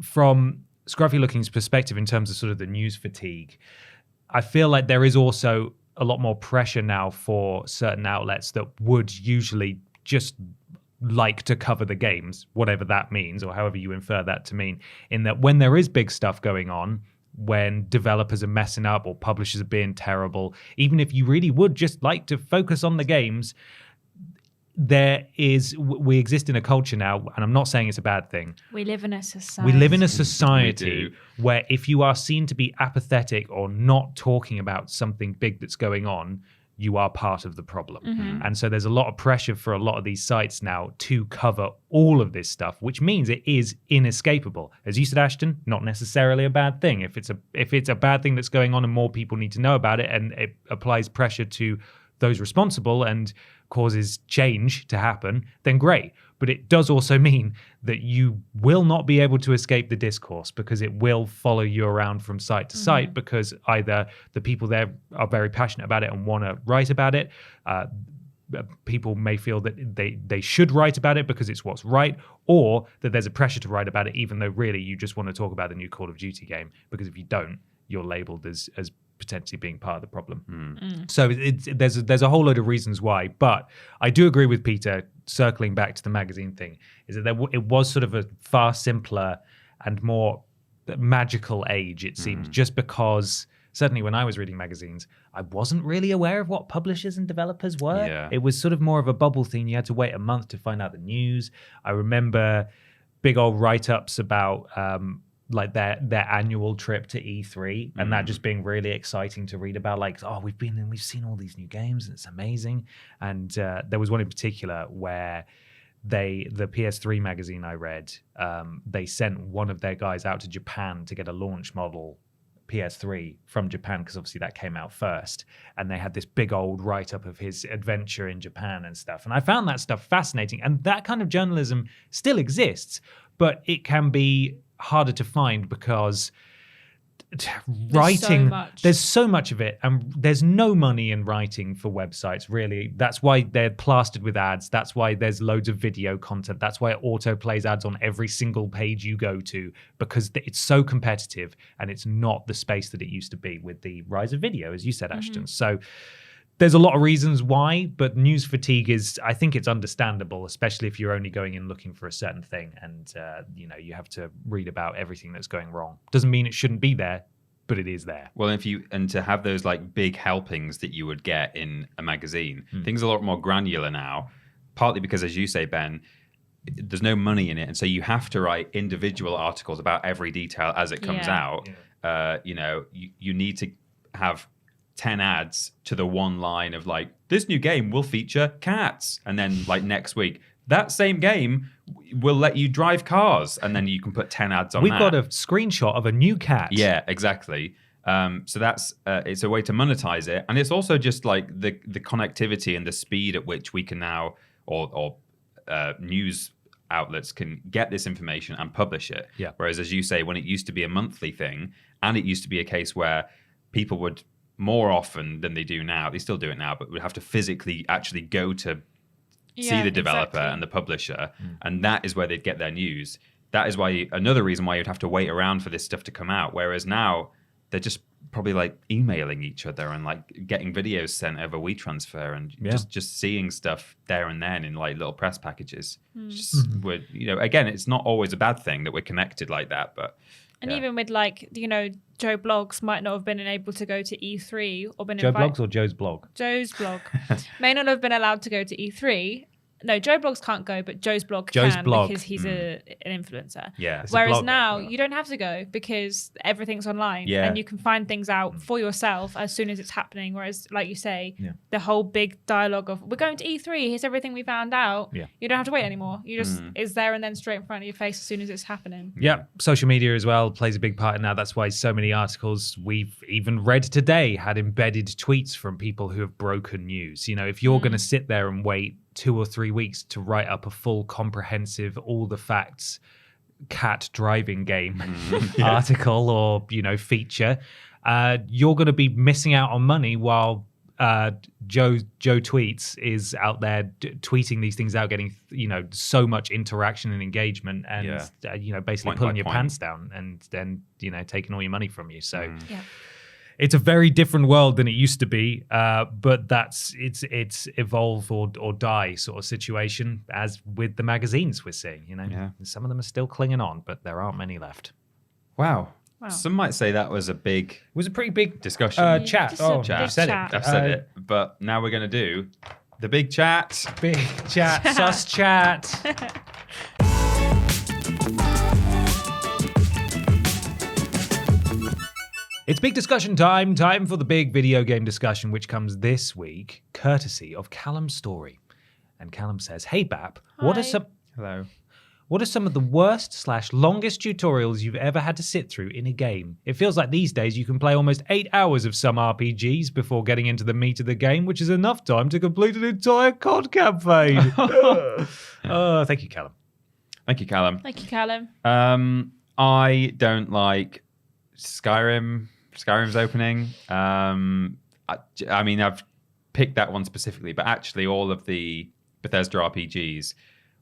From Scruffy Looking's perspective, in terms of sort of the news fatigue, I feel like there is also a lot more pressure now for certain outlets that would usually just like to cover the games, whatever that means, or however you infer that to mean, in that when there is big stuff going on, when developers are messing up or publishers are being terrible, even if you really would just like to focus on the games, we exist in a culture now, and I'm not saying it's a bad thing. We live in a society. We live in a society where if you are seen to be apathetic or not talking about something big that's going on, you are part of the problem. And so there's a lot of pressure for a lot of these sites now to cover all of this stuff, which means it is inescapable. As you said, Ashton, not necessarily a bad thing. If it's a bad thing that's going on and more people need to know about it, and it applies pressure to those responsible and causes change to happen, then great. But it does also mean that you will not be able to escape the discourse, because it will follow you around from site to site, because either the people there are very passionate about it and want to write about it. People may feel that they should write about it because it's what's right, or that there's a pressure to write about it even though really you just want to talk about the new Call of Duty game, because if you don't, you're labeled as potentially being part of the problem. So there's a whole load of reasons why, but I do agree with Peter, circling back to the magazine thing, is that it was sort of a far simpler and more magical age, it seems, just because certainly when I was reading magazines, I wasn't really aware of what publishers and developers were. Yeah. It was sort of more of a bubble thing. You had to wait a month to find out the news. I remember big old write-ups about like their annual trip to E3, and that just being really exciting to read about. Like, oh, we've seen all these new games and it's amazing. And there was one in particular where the PS3 magazine I read, they sent one of their guys out to Japan to get a launch model PS3 from Japan, because obviously that came out first, and they had this big old write-up of his adventure in Japan and stuff. And I found that stuff fascinating, and that kind of journalism still exists, but it can be harder to find because writing, there's so much of it, and there's no money in writing for websites, really. That's why they're plastered with ads. That's why there's loads of video content. That's why it auto plays ads on every single page you go to, because it's so competitive, and it's not the space that it used to be with the rise of video, as you said, Ashton. So there's a lot of reasons why, but news fatigue is, I think it's understandable, especially if you're only going in looking for a certain thing, and you have to read about everything that's going wrong. Doesn't mean it shouldn't be there, but it is there. Well, and to have those like big helpings that you would get in a magazine, things are a lot more granular now, partly because, as you say, Ben, there's no money in it, and so you have to write individual articles about every detail as it comes out. You need to have 10 ads to the one line of like, this new game will feature cats, and then like next week that same game will let you drive cars, and then you can put 10 ads on. We've got a screenshot of a new cat. Yeah, exactly. So that's it's a way to monetize it, and it's also just like the connectivity and the speed at which we can now, or news outlets can get this information and publish it. Yeah. Whereas, as you say, when it used to be a monthly thing, and it used to be a case where people would more often than they do now, they still do it now, but would have to physically actually go to see the developer and the publisher, and that is where they'd get their news. That is why another reason why you'd have to wait around for this stuff to come out. Whereas now they're just probably like emailing each other and like getting videos sent over WeTransfer and just seeing stuff there and then in like little press packages. Again, it's not always a bad thing that we're connected like that, but. And even with like, Joe Blogs might not have been able to go to E3 or been Joe Blogs or Joe's blog? Joe's blog may not have been allowed to go to E3. No, Joe Blogs can't go, but Joe's blog can because he's an influencer. Yeah. Whereas now you don't have to go because everything's online and you can find things out for yourself as soon as it's happening. Whereas, like you say, the whole big dialogue of we're going to E3, here's everything we found out. Yeah. You don't have to wait anymore. You just it's there and then straight in front of your face as soon as it's happening. Yeah. Social media as well plays a big part in that. That's why so many articles we've even read today had embedded tweets from people who have broken news. If you're going to sit there and wait 2 or 3 weeks to write up a full comprehensive all the facts cat driving game article or feature, you're going to be missing out on money while Joe Tweets is out there tweeting these things out, getting so much interaction and engagement, and basically pulling your pants down and then taking all your money from you. So it's a very different world than it used to be, but it's evolve or die sort of situation, as with the magazines we're seeing. Some of them are still clinging on, but there aren't many left. Wow. Some might say that was a pretty big discussion. Chat. I've said it. But now we're going to do the big chat. Big chat. Sus chat. It's big discussion time for the big video game discussion, which comes this week, courtesy of Callum's story. And Callum says, "Hey Bap, what are some of the worst / longest tutorials you've ever had to sit through in a game? It feels like these days you can play almost 8 hours of some RPGs before getting into the meat of the game, which is enough time to complete an entire COD campaign." Thank you, Callum. Thank you, Callum. Thank you, Callum. I don't like Skyrim's opening. I've picked that one specifically, but actually all of the Bethesda RPGs,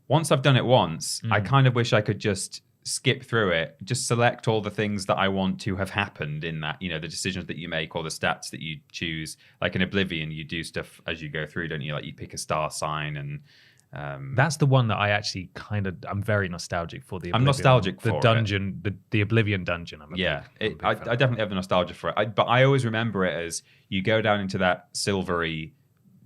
once I've done it once, I kind of wish I could just skip through it, just select all the things that I want to have happened in that, the decisions that you make or the stats that you choose. Like in Oblivion, you do stuff as you go through, don't you? Like you pick a star sign and... that's the one that I actually I'm very nostalgic for. I'm nostalgic for the dungeon, the Oblivion dungeon. I definitely have the nostalgia for it. But I always remember it as you go down into that silvery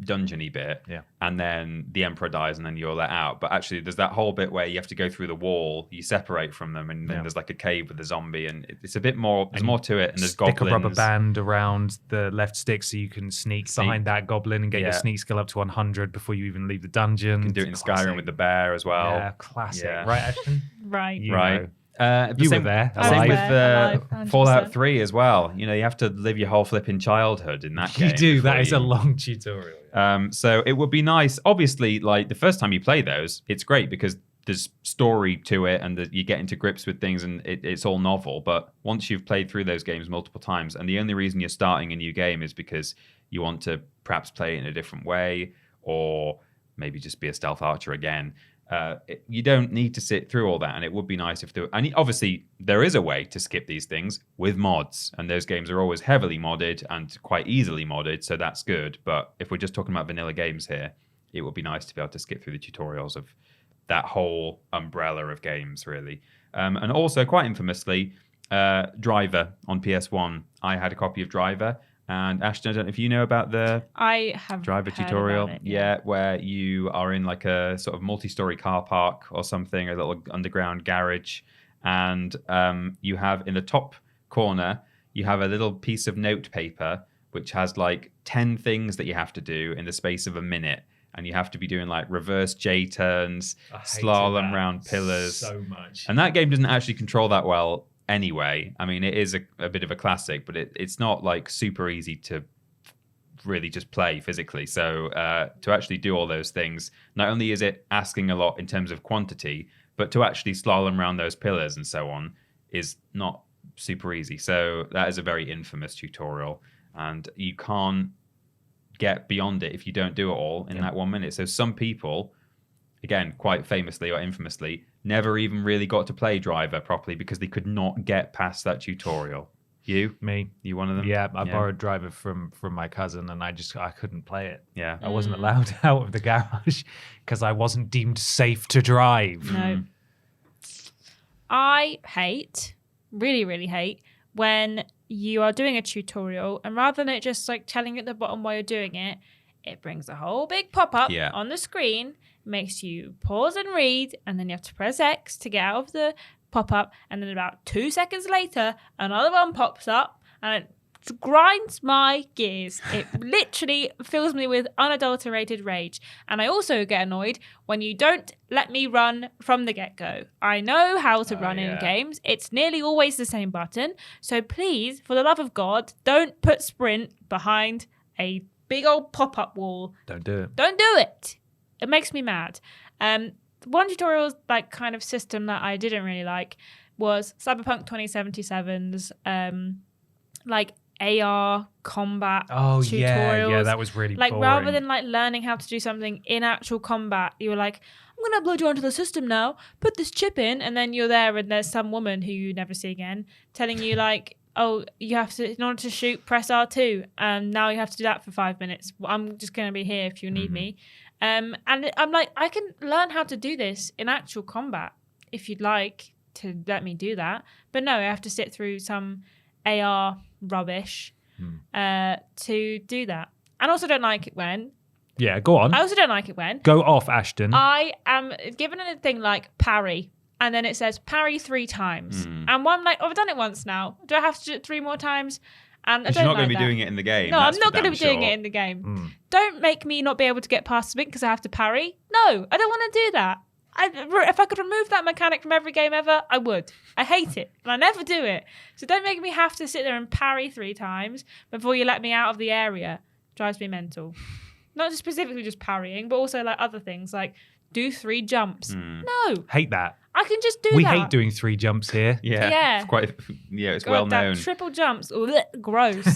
dungeony bit, and then the Emperor dies, and then you're let out. But actually, there's that whole bit where you have to go through the wall, you separate from them, and then there's like a cave with a zombie, and it's a bit more. There's more to it, and there's goblins. Stick a rubber band around the left stick so you can sneak behind that goblin and get your sneak skill up to 100 before you even leave the dungeon. You can do it in Skyrim with the bear as well. Yeah, classic. Right, Ashton? Right. Right. You were there. Same Alive. with 100%. Fallout 3 as well. You know, you have to live your whole flipping childhood in that game. You do. before That is you- a long tutorial. So it would be nice. Obviously, like the first time you play those, it's great because there's story to it and you get into grips with things and it's all novel. But once you've played through those games multiple times, and the only reason you're starting a new game is because you want to perhaps play it in a different way or maybe just be a stealth archer again. You don't need to sit through all that, and it would be nice if there. And obviously, there is a way to skip these things with mods, and those games are always heavily modded and quite easily modded, so that's good. But if we're just talking about vanilla games here, it would be nice to be able to skip through the tutorials of that whole umbrella of games, really. And also, quite infamously, Driver on PS1. I had a copy of Driver. And Ashton, I don't know if you know about the I have Driver heard tutorial. about it, Yeah, where you are in like a sort of multi-story car park or something, a little underground garage. And you have in the top corner, you have a little piece of note paper, which has like 10 things that you have to do in the space of a minute. And you have to be doing like reverse J-turns, slalom round pillars. So much. And that game doesn't actually control that well anyway. I mean, it is a bit of a classic, but it's not like super easy to really just play physically. So to actually do all those things, not only is it asking a lot in terms of quantity, but to actually slalom around those pillars and so on is not super easy. So that is a very infamous tutorial, and you can't get beyond it if you don't do it all in that 1 minute. So some people, again, quite famously or infamously, never even really got to play Driver properly because they could not get past that tutorial. Me. You one of them? Yeah, I borrowed Driver from my cousin, and I couldn't play it. Yeah. I wasn't allowed out of the garage because I wasn't deemed safe to drive. No. I really, really hate when you are doing a tutorial and rather than it just like telling you at the bottom while you're doing it, it brings a whole big pop-up on the screen, makes you pause and read, and then you have to press X to get out of the pop-up, and then about 2 seconds later, another one pops up, and it grinds my gears. It literally fills me with unadulterated rage. And I also get annoyed when you don't let me run from the get-go. I know how to run in games. It's nearly always the same button. So please, for the love of God, don't put sprint behind a big old pop-up wall. Don't do it. Don't do it. It makes me mad. One tutorial like kind of system that I didn't really like was Cyberpunk 2077's like AR combat tutorials. Yeah, that was really like boring. rather than like learning how to do something in actual combat, you were like, I'm gonna upload you onto the system now, put this chip in, and then you're there and there's some woman who you never see again telling you like, oh, you have to, in order to shoot, press R2, and now you have to do that for 5 minutes. I'm just gonna be here if you need me. And I'm like, I can learn how to do this in actual combat if you'd like to let me do that, but no, I have to sit through some AR rubbish to do that. And also don't like it when Yeah, go on. I also don't like it when Go off, Ashton. I am given a thing like parry, and then it says parry 3 times, and I'm like, oh, I've done it once now, do I have to do it 3 more times? And I don't You're not like going to be that. doing it in the game. No, that's I'm not for going to damn be doing sure. it in the game. Don't make me not be able to get past something because I have to parry. No, I don't want to do that. If I could remove that mechanic from every game ever, I would. I hate it, and I never do it. So don't make me have to sit there and parry 3 times before you let me out of the area. Drives me mental. Not just specifically just parrying, but also like other things, like do 3 jumps. No, Hate that. I can just do We that. hate doing 3 jumps here. Yeah. Yeah. It's quite. Yeah, it's God, well that known. triple jumps. Ugh, gross.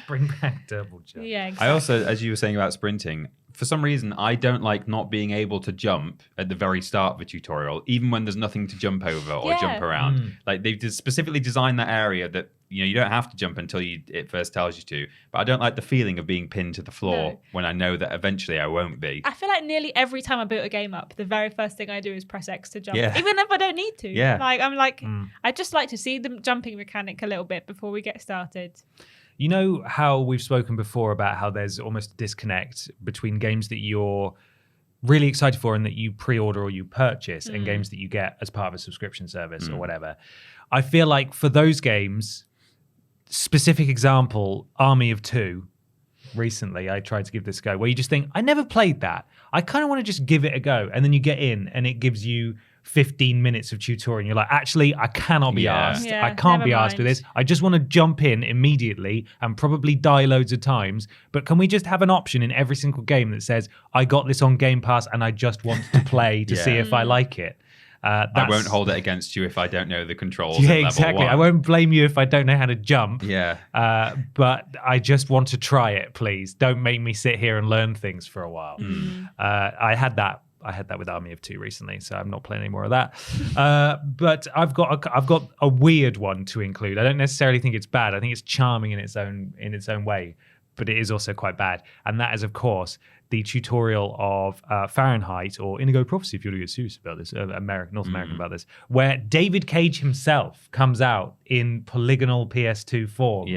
Bring back double jump. Yeah, exactly. I also, as you were saying about sprinting, for some reason, I don't like not being able to jump at the very start of a tutorial, even when there's nothing to jump over or jump around. Like they've specifically designed that area that you don't have to jump until it first tells you to. But I don't like the feeling of being pinned to the floor when I know that eventually I won't be. I feel like nearly every time I boot a game up, the very first thing I do is press X to jump, Yeah. even if I don't need to. Yeah. Like I'm like, I just like to see the jumping mechanic a little bit before we get started. You know how we've spoken before about how there's almost a disconnect between games that you're really excited for and that you pre-order or you purchase and games that you get as part of a subscription service or whatever. I feel like for those games, specific example, Army of Two, recently I tried to give this a go, where you just think, I never played that. I kind of want to just give it a go. And then you get in and it gives you 15 minutes of tutorial. You're like, actually, I cannot be asked. Yeah, I can't be never asked with mind. this. I just want to jump in immediately and probably die loads of times. But can we just have an option in every single game that says, I got this on Game Pass and I just want to play to see if I like it? I won't hold it against you if I don't know the controls. Yeah, at level exactly. 1. I won't blame you if I don't know how to jump. Yeah. But I just want to try it, please. Don't make me sit here and learn things for a while. I had that with Army of Two recently, so I'm not playing any more of that. But I've got a weird one to include. I don't necessarily think it's bad. I think it's charming in its own way, but it is also quite bad. And that is, of course, the tutorial of Fahrenheit, or Indigo Prophecy, if you want to get serious about this, North American about this, where David Cage himself comes out in polygonal PS2 form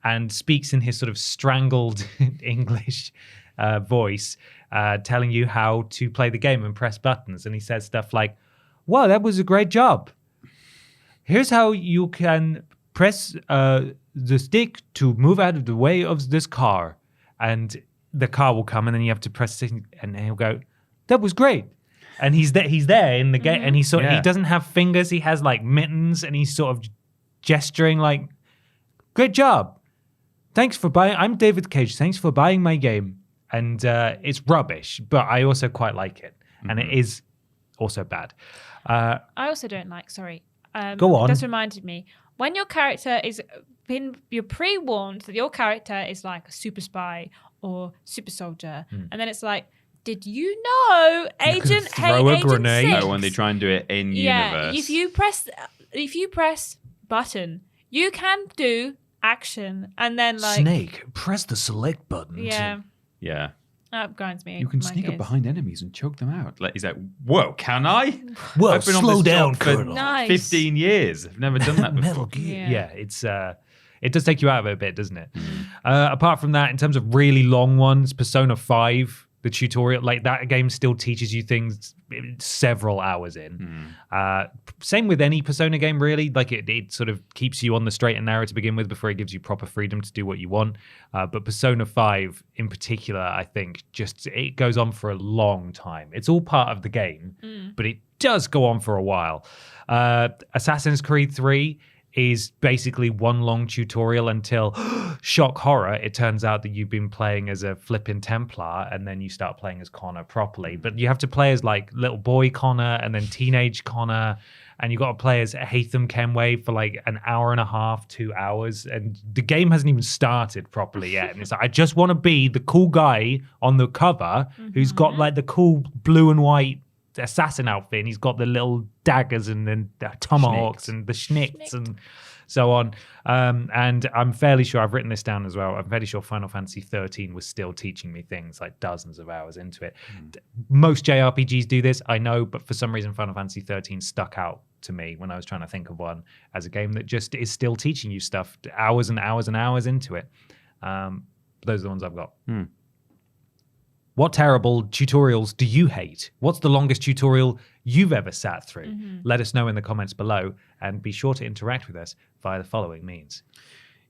and speaks in his sort of strangled English voice, telling you how to play the game and press buttons. And he says stuff like, wow, that was a great job. Here's how you can press the stick to move out of the way of this car. And the car will come, and then you have to press it, and he'll go, that was great. And he's there in the game, and he doesn't have fingers. He has like mittens, and he's sort of gesturing like, great job. Thanks for buying. I'm David Cage. Thanks for buying my game. And it's rubbish, but I also quite like it. And it is also bad. I also don't like, go on. This reminded me, when your character you're pre-warned that your character is like a super spy or super soldier, and then it's like, did you know Agent throw a grenade? 6? No, when they try and do it in universe. If you press button, you can do action, and then like Snake, press the select button. Yeah. That grinds me. You can sneak up behind enemies and choke them out. Like, he's like, whoa, can I? Whoa, I've been on slow this down, job for Colonel. Nice. 15 years. I've never done that before. Metal Gear. Yeah. It's it does take you out of it a bit, doesn't it? Apart from that, in terms of really long ones, Persona 5, the tutorial, like that game still teaches you things several hours in. Same with any Persona game, really. Like it sort of keeps you on the straight and narrow to begin with before it gives you proper freedom to do what you want. But Persona 5 in particular, I think, it goes on for a long time. It's all part of the game, but it does go on for a while. Assassin's Creed 3 is basically one long tutorial until, shock horror, it turns out that you've been playing as a flippin' Templar, and then you start playing as Connor properly. But you have to play as like little boy Connor and then teenage Connor, and you got to play as Haytham Kenway for like an hour and a half, 2 hours, and the game hasn't even started properly yet. And it's like, I just want to be the cool guy on the cover who's got like the cool blue and white assassin outfit, and he's got the little daggers and then the tomahawks and the schnicks and so on. And I'm fairly sure, I've written this down as well, I'm fairly sure Final Fantasy 13 was still teaching me things like dozens of hours into it. Most JRPGs do this, I know, but for some reason Final Fantasy 13 stuck out to me when I was trying to think of one as a game that just is still teaching you stuff hours and hours and hours into it. Those are the ones I've got. What terrible tutorials do you hate? What's the longest tutorial you've ever sat through? Let us know in the comments below, and be sure to interact with us via the following means.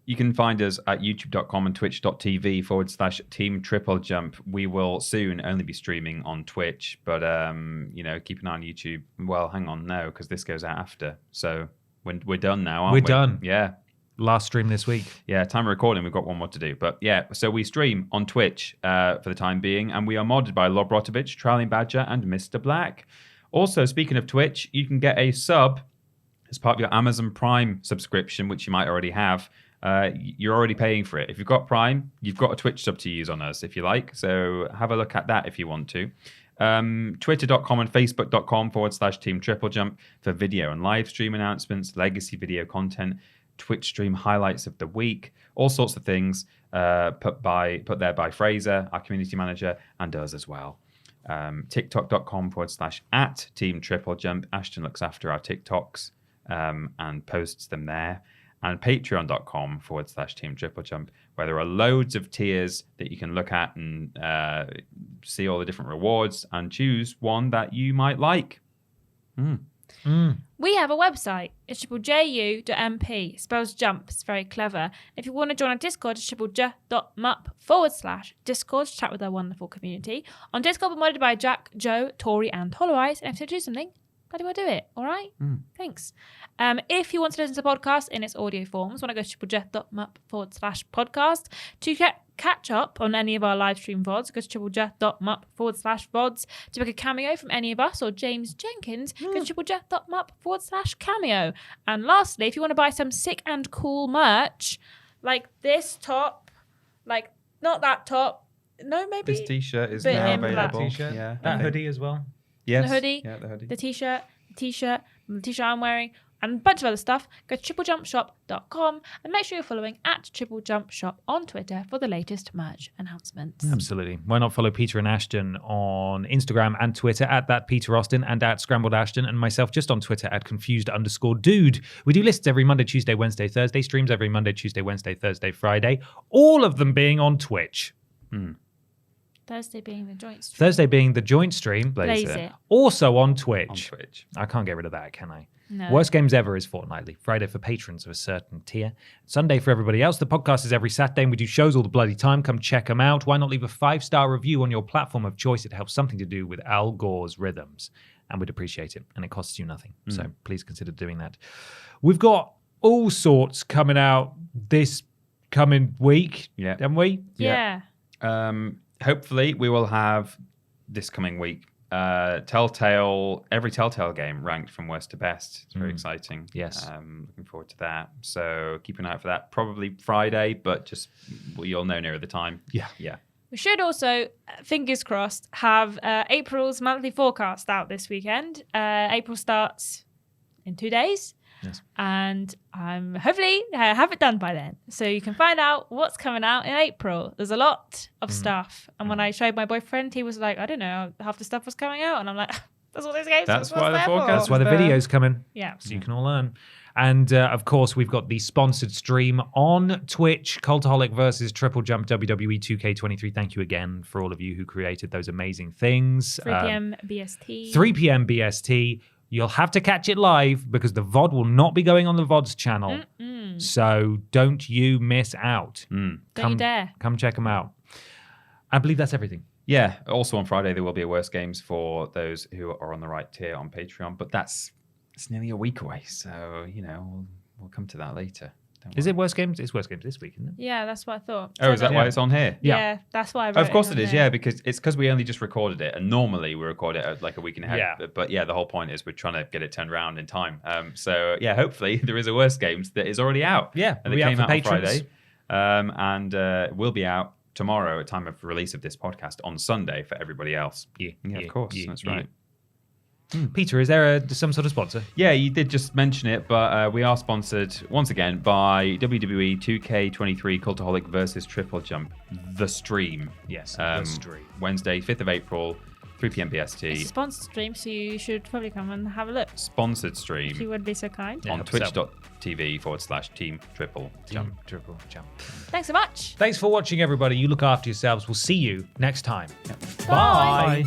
You can find us at youtube.com and twitch.tv/Team TripleJump. We will soon only be streaming on Twitch, but keep an eye on YouTube. Well, hang on, no, because this goes out after. So we're done now, aren't we? We're done. Yeah. Last stream this week. Yeah, time of recording, we've got one more to do. But yeah, so we stream on Twitch for the time being, and we are modded by Lobrotovich, Trowling Badger, and Mr. Black. Also, speaking of Twitch, you can get a sub as part of your Amazon Prime subscription, which you might already have. You're already paying for it. If you've got Prime, you've got a Twitch sub to use on us, if you like. So have a look at that if you want to. Twitter.com and Facebook.com/Team TripleJump for video and live stream announcements, legacy video content, Twitch stream highlights of the week, all sorts of things put there by Fraser, our community manager, and us as well. TikTok.com/@Team TripleJump. Ashton looks after our TikToks and posts them there. And Patreon.com/Team TripleJump, where there are loads of tiers that you can look at and see all the different rewards and choose one that you might like. We have a website. It's triplejU.mp. Spells jump. It's very clever. If you want to join our Discord, it's triplej.mup/Discord to chat with our wonderful community. On Discord, we're modded by Jack, Joe, Tori, and Hollow Eyes. And if you do something, bloody well do it. All right? Thanks. If you want to listen to the podcast in its audio forms, want to go to triplejeff.mup/podcast. To catch up on any of our live stream VODs, go to triplejeff.mup/VODs. To book a cameo from any of us or James Jenkins, go to triplejeff.mup/cameo. And lastly, if you want to buy some sick and cool merch, like this top, like not that top, no, maybe This t-shirt is But now in black. available. T-shirt. Yeah, That hoodie as well. Yes. the hoodie, Yeah, the hoodie. the t-shirt, I'm wearing, and a bunch of other stuff. Go to TripleJumpShop.com and make sure you're following at TripleJumpShop on Twitter for the latest merch announcements. Absolutely. Why not follow Peter and Ashton on Instagram and Twitter at that Peter Austin and at Scrambled Ashton, and myself just on Twitter at confused_dude. We do lists every Monday, Tuesday, Wednesday, Thursday, streams every Monday, Tuesday, Wednesday, Thursday, Friday, all of them being on Twitch. Thursday being the joint stream. Thursday being the joint stream, Blaze it. also on On Twitch. Twitch. I can't get rid of that, can I? No. Worst Games Ever is fortnightly. Friday for patrons of a certain tier. Sunday for everybody else. The podcast is every Saturday and we do shows all the bloody time. Come check them out. Why not leave a 5-star review on your platform of choice? It helps something to do with Al Gore's rhythms and we'd appreciate it. And it costs you nothing. So please consider doing that. We've got all sorts coming out this coming week, Yeah. haven't we? Yeah. Hopefully we will have this coming week every Telltale game ranked from worst to best. It's very exciting. Yes. Looking forward to that. So keep an eye out for that. Probably Friday, but just you'll know nearer the time. Yeah. Yeah. We should also, fingers crossed, have April's monthly forecast out this weekend. April starts in 2 days. Yes. And hopefully have it done by then. So you can find out what's coming out in April. There's a lot of stuff. And when I showed my boyfriend, he was like, I don't know, half the stuff was coming out. And I'm like, that's what this game's That's what's why the there for. forecast That's why the there. video's coming. Yeah. So you can all learn. And of course, we've got the sponsored stream on Twitch, Cultaholic versus Triple Jump WWE 2K23. Thank you again for all of you who created those amazing things. 3 p.m. BST. 3 p.m. BST. You'll have to catch it live because the VOD will not be going on the VOD's channel. So don't you miss out. Don't you dare. Come check them out. I believe that's everything. Yeah. Also on Friday there will be a worst games for those who are on the right tier on Patreon, but it's nearly a week away, so we'll come to that later. Is it Worst Games? It's Worst Games this week, isn't it? Yeah, that's what I thought. Oh, is that why it's on here? Yeah, that's why I wrote Of course it it on is, there. yeah, because we only just recorded it, and normally we record it like a week and a half. Yeah. But yeah, the whole point is we're trying to get it turned around in time. So yeah, hopefully there is a Worst Games that is already out. Yeah, and it'll it be out came for out on patrons. Friday, and will be out tomorrow at time of release of this podcast on Sunday for everybody else. Yeah, of course, that's right. Peter, is there some sort of sponsor? Yeah, you did just mention it, but we are sponsored once again by WWE 2K23 Cultaholic versus Triple Jump, the stream. Yes, the stream. Wednesday, 5th of April, 3 p.m. It's a BST. sponsored stream, so you should probably come and have a look. Sponsored If you stream would be so kind. Yeah, on help us out. twitch.tv/Team Triple Jump. Triple Jump. Thanks so much. Thanks for watching, everybody. You look after yourselves. We'll see you next time. Bye. Bye.